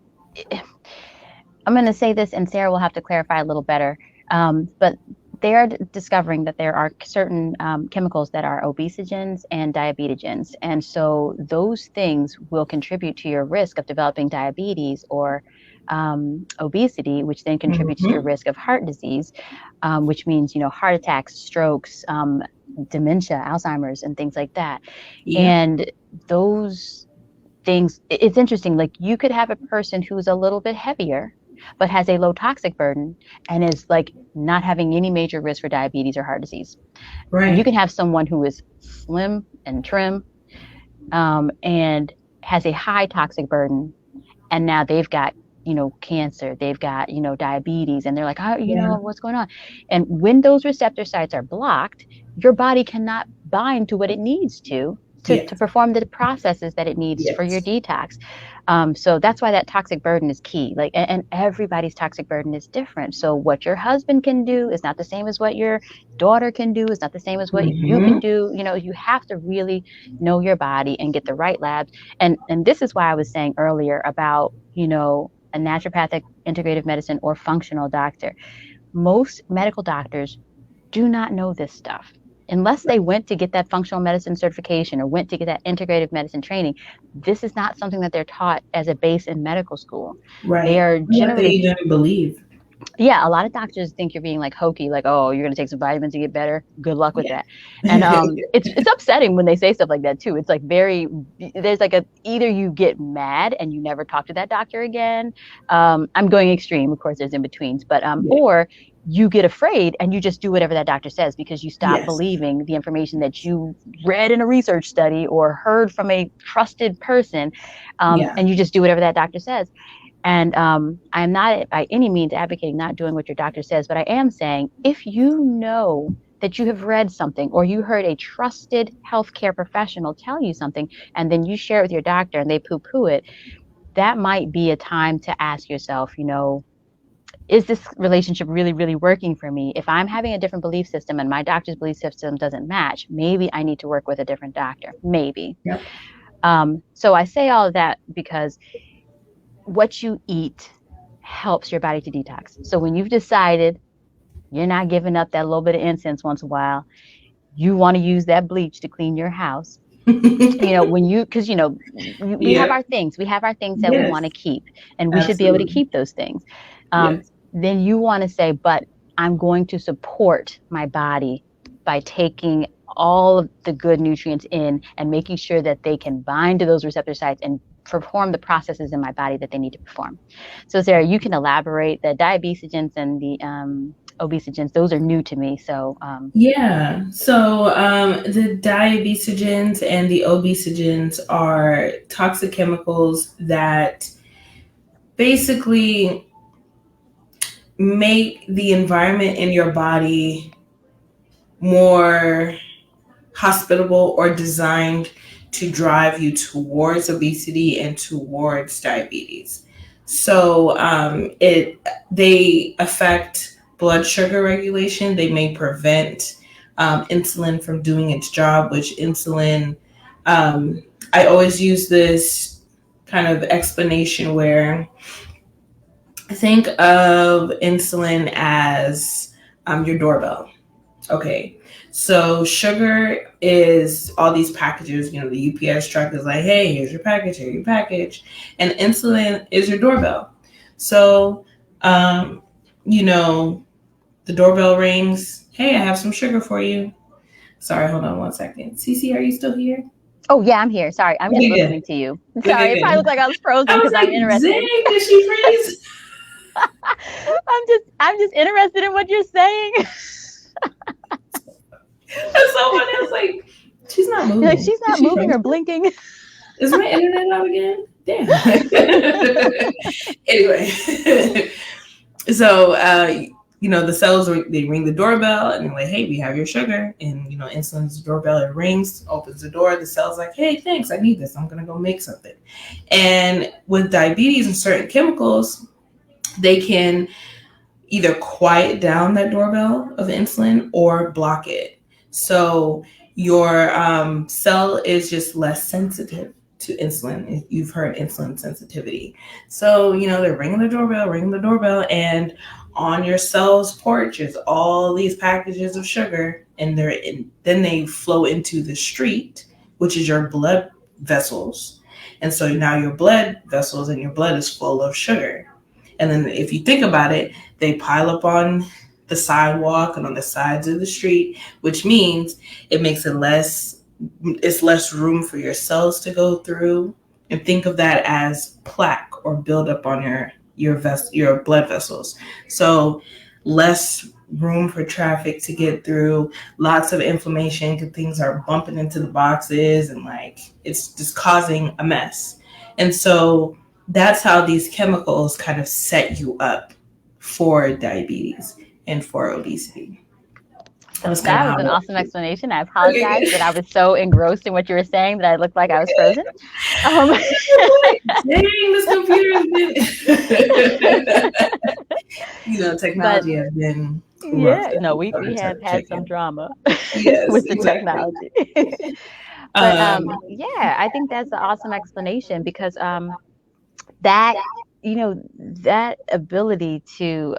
B: I'm going to say this, and Sarah will have to clarify a little better. But they are discovering that there are certain chemicals that are obesogens and diabetogens. And so those things will contribute to your risk of developing diabetes or obesity, which then contributes to your
A: Mhm.
B: risk of heart disease, which means, heart attacks, strokes, dementia, Alzheimer's, and things like that.
A: Yep.
B: And those things, it's interesting. Like, you could have a person who's a little bit heavier, but has a low toxic burden and is like not having any major risk for diabetes or heart disease. And you
A: Right.
B: can have someone who is slim and trim, and has a high toxic burden, and now they've got, cancer, they've got, diabetes, and they're like, oh,
A: Yeah.
B: what's going on? And when those receptor sites are blocked, your body cannot bind to what it needs to
A: Yes.
B: perform the processes that it needs for your
A: Yes.
B: detox. So that's why that toxic burden is key. Like, and everybody's toxic burden is different. So what your husband can do is not the same as what your daughter can do, is not the same as what you can
A: Mm-hmm.
B: do. You have to really know your body and get the right labs. And this is why I was saying earlier about, a naturopathic integrative medicine or functional doctor. Most medical doctors do not know this stuff. Unless they went to get that functional medicine certification or went to get that integrative medicine training, this is not something that they're taught as a base in medical school. They
A: Right.
B: are
A: What they
B: generally,
A: even believe.
B: yeah, a lot of doctors think you're being like hokey, like, oh, you're going to take some vitamins to get better. Good luck with
A: Yeah.
B: that. And it's upsetting when they say stuff like that too. It's like there's like either you get mad and you never talk to that doctor again. I'm going extreme, of course, there's in betweens, but
A: Yeah.
B: or you get afraid and you just do whatever that doctor says because you stop
A: Yes.
B: believing the information that you read in a research study or heard from a trusted person,
A: Yeah.
B: and you just do whatever that doctor says. And I'm not by any means advocating not doing what your doctor says, but I am saying if you know that you have read something or you heard a trusted healthcare professional tell you something, and then you share it with your doctor and they poo poo it, that might be a time to ask yourself, is this relationship really, really working for me? If I'm having a different belief system and my doctor's belief system doesn't match, maybe I need to work with a different doctor. Maybe.
A: Yep.
B: So I say all of that because what you eat helps your body to detox. So when you've decided you're not giving up that little bit of incense once in a while, you want to use that bleach to clean your house. When because we have
A: Yep.
B: our things, that we
A: Yes.
B: want to keep, and we should be able to
A: Absolutely.
B: keep those things.
A: Yes.
B: Then you want to say, but I'm going to support my body by taking all of the good nutrients in and making sure that they can bind to those receptor sites and perform the processes in my body that they need to perform. So Sarah, you can elaborate. The diabesogens and the obesogens, those are new to me. So
A: Yeah. So the diabesogens and the obesogens are toxic chemicals that basically make the environment in your body more hospitable or designed to drive you towards obesity and towards diabetes. So they affect blood sugar regulation. They may prevent insulin from doing its job, which insulin. I always use this kind of explanation where think of insulin as your doorbell. Okay. So sugar is all these packages, the UPS truck is like, hey, here's your package, here's your package. And insulin is your doorbell. So, um, you know, the doorbell rings. Hey, I have some sugar for you. Sorry, hold on one second. Cece, are you still here?
B: oh yeah, I'm here. Sorry, I'm just
A: Okay,
B: listening
A: good.
B: to you.
A: Good,
B: Sorry,
A: good,
B: it probably
A: good.
B: looked like I was frozen
A: I was
B: because I'm
A: like,
B: interested.
A: dang, did she freeze?
B: I'm just interested in what you're saying.
A: And someone else like, she's not
B: You're like,
A: moving.
B: she's
A: Is
B: not
A: she
B: moving or
A: frozen?
B: blinking.
A: Is my internet out again? Damn. Anyway, so the cells they ring the doorbell and they're like, "Hey, we have your sugar." And insulin's doorbell, it rings, opens the door. The cell's like, "Hey, thanks, I need this. I'm gonna go make something." And with diabetes and certain chemicals, they can either quiet down that doorbell of insulin or block it. So your cell is just less sensitive to insulin. You've heard insulin sensitivity. So, they're ringing the doorbell, and on your cell's porch is all these packages of sugar, and then they flow into the street, which is your blood vessels. And so now your blood vessels and your blood is full of sugar. And then if you think about it, they pile up on the sidewalk and on the sides of the street, which means it's less room for your cells to go through. And think of that as plaque or buildup on your your blood vessels. So less room for traffic to get through, lots of inflammation because things are bumping into the boxes and like it's just causing a mess. And so that's how these chemicals kind of set you up for diabetes and for obesity. That was kind of
B: That
A: how
B: was
A: I
B: an
A: want
B: awesome
A: to.
B: explanation. I
A: Okay.
B: apologize that I was so engrossed in what you were saying that I looked like I was frozen. Um,
A: Like, dang, this computer has been.
B: but
A: Technology has been rough
B: yeah,
A: to
B: no, we have
A: check
B: had some
A: in.
B: drama
A: Yes,
B: with the
A: exactly.
B: technology. But
A: Um,
B: yeah, I think that's an awesome explanation because that that ability to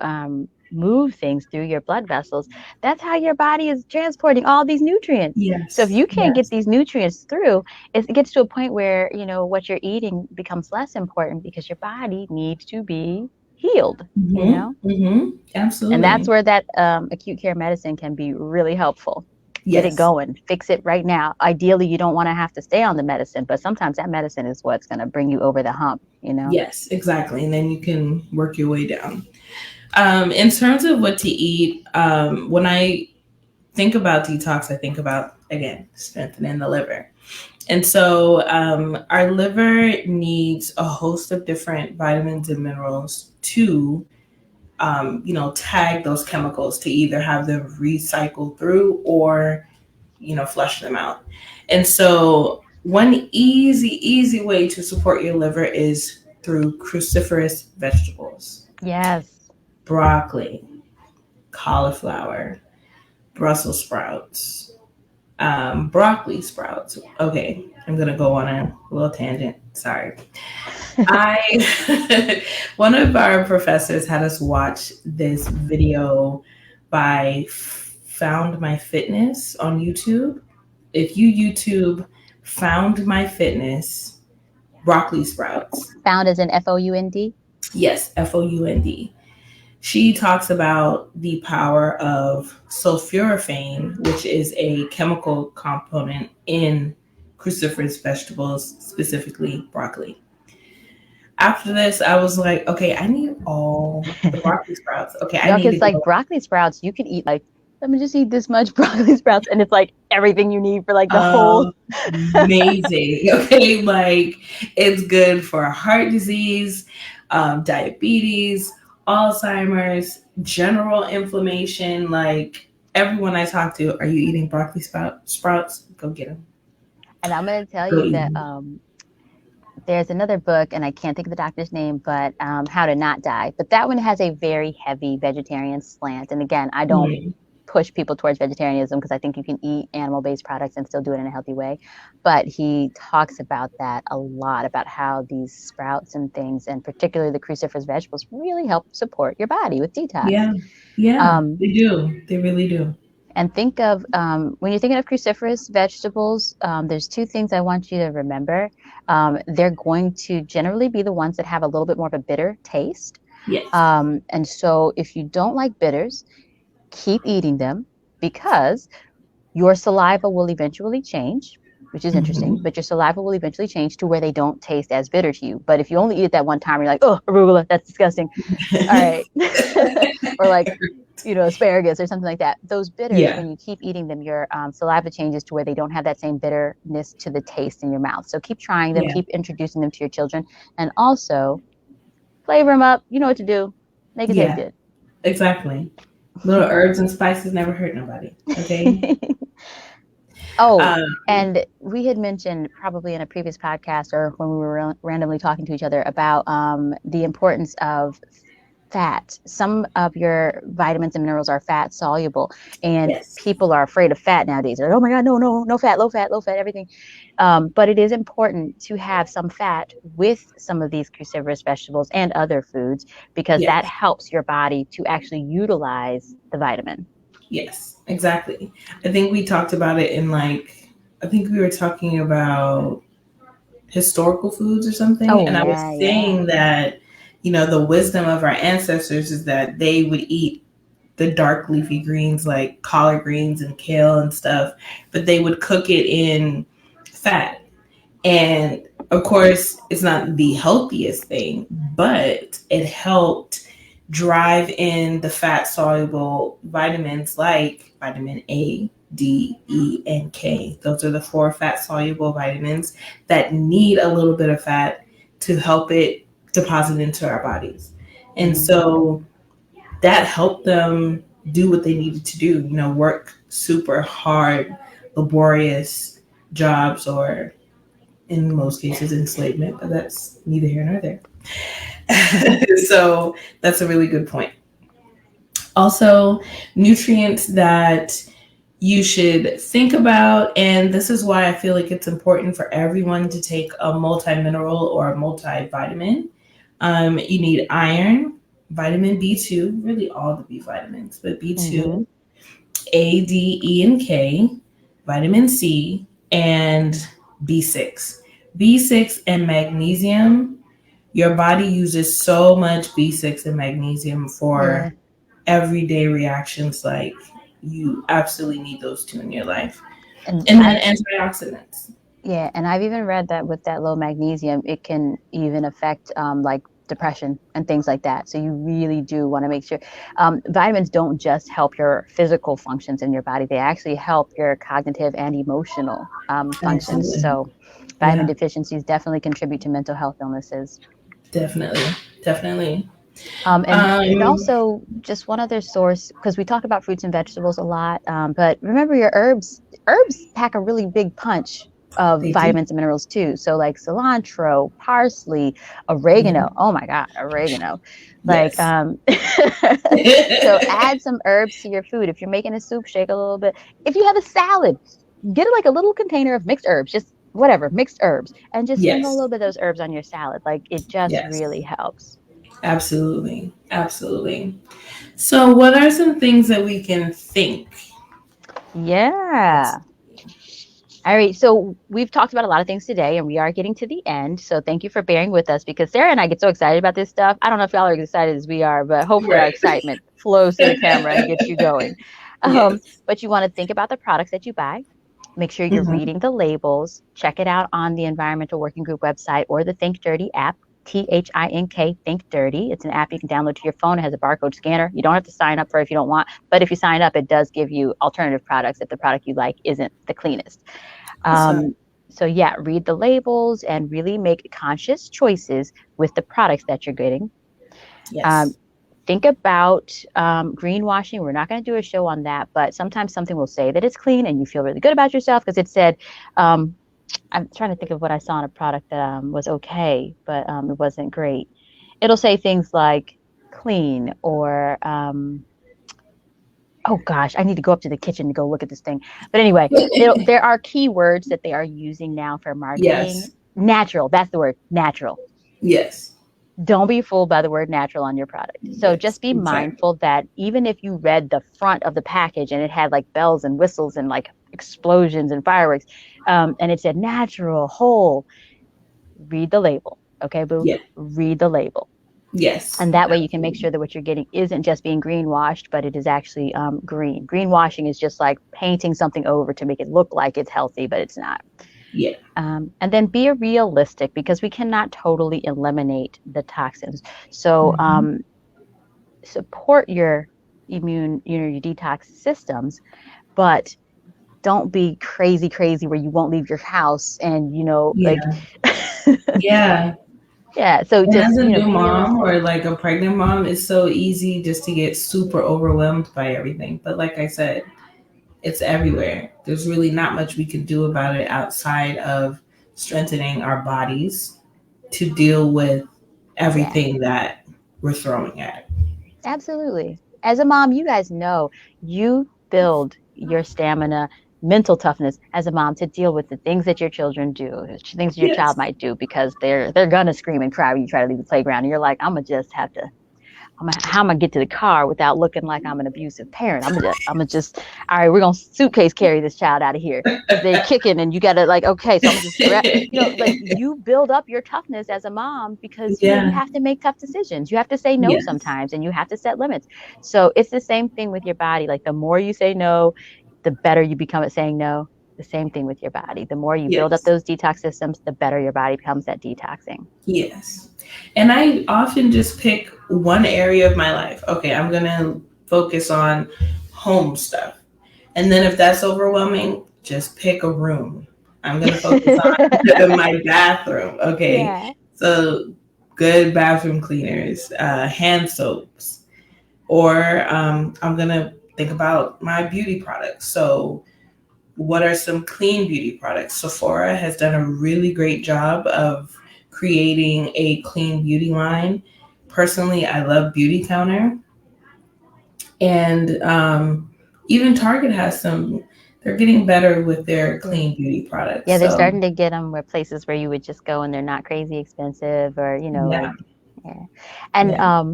B: move things through your blood vessels, that's how your body is transporting all these nutrients. So if
A: yes,
B: you can't get
A: yes.
B: these nutrients through, it gets to a point where what you're eating becomes less important because your body needs to be healed you
A: Mm-hmm,
B: know
A: mm-hmm,
B: and that's
A: absolutely.
B: where that acute care medicine can be really helpful. Get it
A: Yes,
B: going, fix it right now. Ideally, you don't want to have to stay on the medicine, but sometimes that medicine is what's going to bring you over the hump.
A: yes, exactly. And then you can work your way down. In terms of what to eat, when I think about detox, I think about, again, strengthening the liver. And so our liver needs a host of different vitamins and minerals to, tag those chemicals to either have them recycle through or, flush them out. And so one easy way to support your liver is through cruciferous vegetables,
B: Yes.
A: broccoli, cauliflower, Brussels sprouts, broccoli sprouts. Okay, I'm gonna go on a little tangent. Sorry. I one of our professors had us watch this video by Found My Fitness on YouTube. If you YouTube Found My Fitness broccoli sprouts,
B: Found as in FOUND.
A: yes, FOUND. She talks about the power of sulforaphane, which is a chemical component in cruciferous vegetables, specifically broccoli. After this, I was like, okay, I need all the broccoli sprouts. Okay, I
B: No,
A: need to
B: because like
A: go.
B: broccoli sprouts, you can eat like, let me just eat this much broccoli sprouts, and it's like everything you need for like the whole.
A: Amazing. Okay, like it's good for heart disease, diabetes, Alzheimer's, general inflammation. Like everyone I talk to, are you eating broccoli sprouts? Go get them.
B: And I'm going to tell
A: Go
B: you
A: eat
B: that
A: them.
B: there's another book, and I can't think of the doctor's name, but How to Not Die. But that one has a very heavy vegetarian slant. And again, I don't
A: Mm,
B: push people towards vegetarianism because I think you can eat animal-based products and still do it in a healthy way. But he talks about that a lot, about how these sprouts and things, and particularly the cruciferous vegetables, really help support your body with detox.
A: yeah, yeah,
B: Um,
A: they do. They really do.
B: and think of when you're thinking of cruciferous vegetables, there's two things I want you to remember. They're going to generally be the ones that have a little bit more of a bitter taste.
A: Yes.
B: And so if you don't like bitters, keep eating them because your saliva will eventually change, which is interesting,
A: Hmm.
B: but your saliva will eventually change to where they don't taste as bitter to you. But if you only eat it that one time, you're like, oh, arugula, that's disgusting. All right. Or like, asparagus or something like that. Those bitters,
A: Yeah,
B: when you keep eating them, your saliva changes to where they don't have that same bitterness to the taste in your mouth. So keep trying them,
A: yeah,
B: keep introducing them to your children, and also flavor them up. You know what to do. Make it taste
A: yeah,
B: good.
A: exactly. Little herbs and spices never hurt nobody. Okay.
B: Oh,
A: Um,
B: and we had mentioned probably in a previous podcast or when we were randomly talking to each other about the importance of fat. Some of your vitamins and minerals are fat soluble, and
A: yes.
B: people are afraid of fat nowadays. They're like, oh my God, no, no, no fat, low fat, everything. But it is important to have some fat with some of these cruciferous vegetables and other foods because that
A: Yes.
B: helps your body to actually utilize the vitamin.
A: Yes. Exactly. I think we talked about it in like, I think we were talking about historical foods or something.
B: Oh,
A: And I was
B: yeah, yeah.
A: saying that, the wisdom of our ancestors is that they would eat the dark leafy greens like collard greens and kale and stuff, but they would cook it in fat. And Of course, it's not the healthiest thing, but it helped drive in the fat soluble vitamins like vitamin A, D, E, and K. Those are the four fat soluble vitamins that need a little bit of fat to help it deposit into our bodies. And
B: Hmm.
A: so that helped them do what they needed to do, work super hard, laborious jobs, or in most cases enslavement, but that's neither here nor there. So that's a really good point. Also, nutrients that you should think about, and this is why I feel like it's important for everyone to take a multi-mineral or a multivitamin. You need iron, vitamin B2, really all the B vitamins, but
B: Hmm.
A: B2, A, D, E, and K, vitamin C, and B6. B6 and magnesium, your body uses so much B6 and magnesium
B: Yeah.
A: for everyday reactions. Like, you absolutely need those two in your life.
B: And
A: And then
B: I've
A: antioxidants.
B: Yeah, and I've even read that with that low magnesium, it can even affect like depression and things like that. So you really do want to make sure vitamins don't just help your physical functions in your body; they actually help your cognitive and emotional functions.
A: Absolutely.
B: So vitamin
A: Yeah,
B: deficiencies definitely contribute to mental health illnesses.
A: definitely. Definitely.
B: And
A: Um,
B: also just one other source, because we talk about fruits and vegetables a lot, but remember your herbs. Herbs pack a really big punch of
A: they do.
B: vitamins and minerals too. So like cilantro, parsley,
A: Yeah.
B: oregano. Oh my God, oregano. Like
A: Yes.
B: so add some herbs to your food. If you're making a soup, shake a little bit. If you have a salad, get like a little container of mixed herbs, just whatever, mixed herbs, and just sprinkle a
A: Yes.
B: little bit of those herbs on your salad. Like it just
A: Yes.
B: really helps.
A: Absolutely. Absolutely. So, what are some things that we can think?
B: Yeah. All right. So we've talked about a lot of things today, and we are getting to the end. So thank you for bearing with us because Sarah and I get so excited about this stuff. I don't know if y'all are as excited as we are, but hopefully our
A: Right.
B: excitement flows to the camera and gets you going.
A: Yes.
B: But you want to think about the products that you buy. Make sure you're
A: Hmm.
B: reading the labels. Check it out on the Environmental Working Group website or the Think Dirty app. THINK, Think Dirty. It's an app you can download to your phone. It has a barcode scanner. You don't have to sign up for it if you don't want, but if you sign up, it does give you alternative products if the product you like isn't the cleanest.
A: Awesome.
B: Um, so yeah, read the labels and really make conscious choices with the products that you're getting. Um,
A: Yes.
B: think about greenwashing. We're not going to do a show on that, but sometimes something will say that it's clean and you feel really good about yourself because it said, um, I'm trying to think of what I saw in a product that was okay, but it wasn't great. It'll say things like clean or oh gosh, I need to go up to the kitchen to go look at this thing. But anyway, there are keywords that they are using now for marketing.
A: Yes.
B: Natural, that's the word, natural.
A: Yes.
B: Don't be fooled by the word natural on your product. So
A: Yes.
B: just be
A: Exactly.
B: mindful that even if you read the front of the package and it had like bells and whistles and like explosions and fireworks, and it said natural, whole, read the label. Okay, boo,
A: Yeah.
B: read the label.
A: Yes.
B: And that way you can make
A: Absolutely.
B: sure that what you're getting isn't just being greenwashed, but it is actually green. Greenwashing is just like painting something over to make it look like it's healthy, but it's not.
A: Yeah.
B: And then be realistic because we cannot totally eliminate the toxins. So
A: Hmm.
B: support your your detox systems, but don't be crazy, crazy where you won't leave your house and, like,
A: Yeah. Yeah.
B: yeah. So
A: And as
B: just,
A: a new
B: be
A: mom
B: realistic.
A: or like a pregnant mom, it's so easy just to get super overwhelmed by everything. But like I said, it's everywhere. There's really not much we can do about it outside of strengthening our bodies to deal with
B: Yeah.
A: everything that we're throwing at it.
B: Absolutely. As a mom, you guys know you build your stamina, mental toughness as a mom to deal with the things that your children do, things your child
A: Yes.
B: might do because they're gonna scream and cry when you try to leave the playground. And you're like, I'm gonna just have to how am I get to the car without looking like I'm an abusive parent? I'm gonna just, all right, we're gonna suitcase carry this child out of here because they're kicking and you gotta like, okay, so I'm gonna just grab, like you build up your toughness as a mom because you
A: Yeah.
B: have to make tough decisions. You have to say no
A: Yes.
B: sometimes and you have to set limits. So it's the same thing with your body. Like the more you say no, the better you become at saying no. the same thing with your body. The more you build up
A: Yes.
B: those detox systems, the better your body becomes at detoxing.
A: Yes. And I often just pick one area of my life. Okay, I'm going to focus on home stuff. And then if that's overwhelming, just pick a room. I'm going to focus on my bathroom. Okay.
B: Yeah.
A: So good bathroom cleaners, hand soaps, or I'm going to think about my beauty products. So what are some clean beauty products? Sephora has done a really great job of creating a clean beauty line. Personally, I love Beauty Counter. And even Target has some, they're getting better with their clean beauty products.
B: Yeah, they're
A: So,
B: starting to get them where places where you would just go and they're not crazy expensive, or,
A: yeah,
B: like, yeah. And
A: yeah.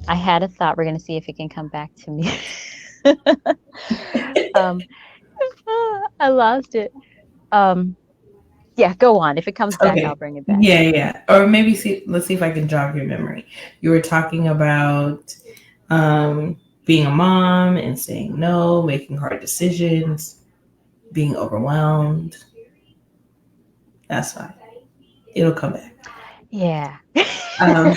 B: I had a thought. We're going to see if it can come back to me. um, I lost it. Yeah, go on. If it comes back, I'll
A: Okay.
B: bring it back.
A: Yeah, yeah. Or maybe let's see if I can jog your memory. You were talking about being a mom and saying no, making hard decisions, being overwhelmed. That's fine. It'll come back.
B: Yeah.
A: Um,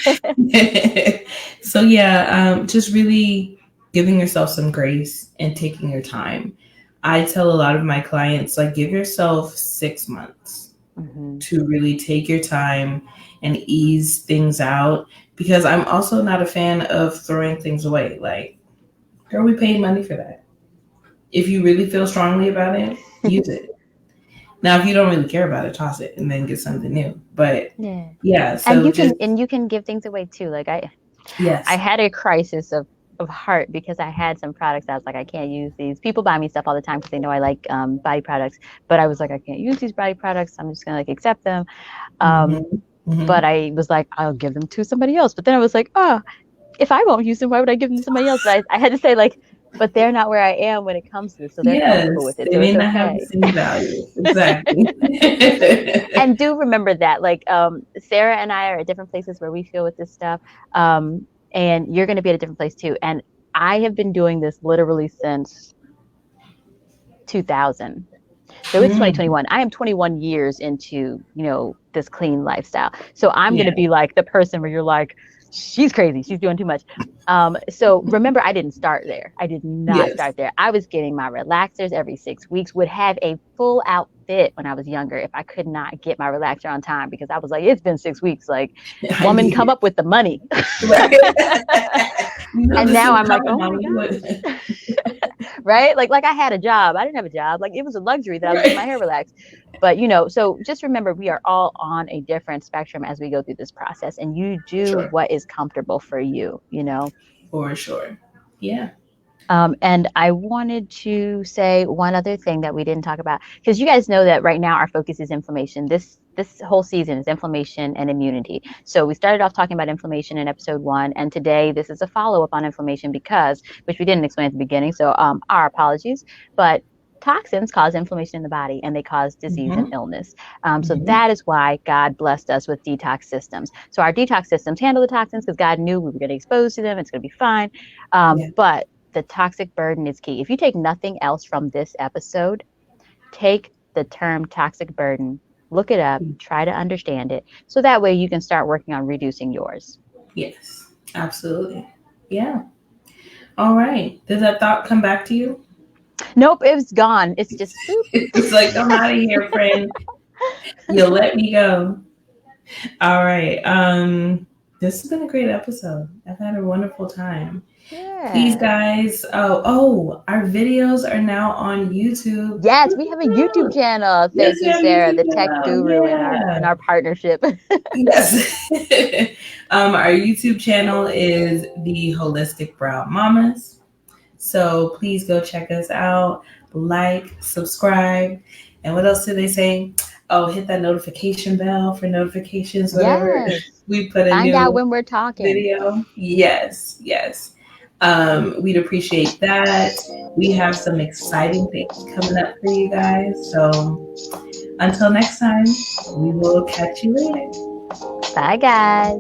A: so yeah, just really giving yourself some grace and taking your time. I tell a lot of my clients, like, give yourself 6 months
B: Mm-hmm.
A: to really take your time and ease things out, because I'm also not a fan of throwing things away. Like, girl, we paid money for that. If you really feel strongly about it, use it. Now, if you don't really care about it, toss it and then get something new. But
B: Yeah.
A: yeah,
B: And
A: so
B: you can
A: just,
B: give things away too. Like I
A: yes.
B: had a crisis of heart because I had some products. I was like, I can't use these. People buy me stuff all the time because they know I like body products. But I was like, I can't use these body products. I'm just gonna like accept them.
A: Mm-hmm. Mm-hmm.
B: But I was like, I'll give them to somebody else. But then I was like, oh, if I won't use them, why would I give them to somebody else? But I had to say, like, but they're not where I am when it comes to this. So they're comfortable
A: Yes,
B: with it.
A: they
B: So
A: may
B: it's
A: not have the
B: okay.
A: same value. Exactly.
B: And do remember that, like, Sarah and I are at different places where we feel with this stuff. And you're going to be at a different place too. And I have been doing this literally since 2000. So it's
A: Mm,
B: 2021. I am 21 years into, this clean lifestyle. So I'm going to
A: yeah.
B: be like the person where you're like, she's crazy. She's doing too much. So remember, I didn't start there. I did not
A: Yes.
B: start there. I was getting my relaxers every 6 weeks, would have a full outfit when I was younger if I could not get my relaxer on time because I was like, it's been 6 weeks. Like,
A: I
B: woman,
A: need
B: come
A: it.
B: up with the money.
A: Right.
B: And
A: This
B: now
A: is
B: I'm like,
A: coming,
B: oh my
A: mommy. What?
B: gosh. Right? Like I had a job. I didn't have a job. Like, it was a luxury that I was getting my
A: Right.
B: hair relaxed. But so just remember, we are all on a different spectrum as we go through this process, and you do
A: Sure.
B: what is comfortable for you.
A: For sure. Yeah.
B: And I wanted to say one other thing that we didn't talk about, because you guys know that right now our focus is inflammation. This whole season is inflammation and immunity. So we started off talking about inflammation in episode 1, and today this is a follow-up on inflammation which we didn't explain at the beginning. So our apologies, but toxins cause inflammation in the body and they cause disease and
A: Mm-hmm.
B: illness. So
A: Mm-hmm.
B: that is why God blessed us with detox systems. So our detox systems handle the toxins because God knew we were getting exposed to them. It's going to be fine.
A: Yeah.
B: But the toxic burden is key. If you take nothing else from this episode, take the term toxic burden, look it up, try to understand it. So that way you can start working on reducing yours.
A: Yes. Absolutely. Yeah. All right. Did that thought come back to you?
B: Nope, it was gone. It's just boop.
A: It's like, I'm out of here, friend. You let me go. All right. This has been a great episode. I've had a wonderful time. Please,
B: Yeah.
A: guys. Our videos are now on YouTube.
B: Yes, we have a YouTube
A: Woo-hoo!
B: channel.
A: Yes,
B: Thank
A: we
B: you,
A: have a
B: Sarah,
A: YouTube
B: the tech
A: channel.
B: guru in
A: Yeah.
B: our partnership.
A: Yes. Our YouTube channel is the Holistic Brown Mamas. So please go check us out, like, subscribe, and what else do they say? Oh, hit that notification bell for notifications whenever
B: Yes.
A: we put a
B: Find out
A: new
B: when we're talking.
A: video. Yes, yes. We'd appreciate that. We have some exciting things coming up for you guys. So until next time, we will catch you later.
B: Bye, guys.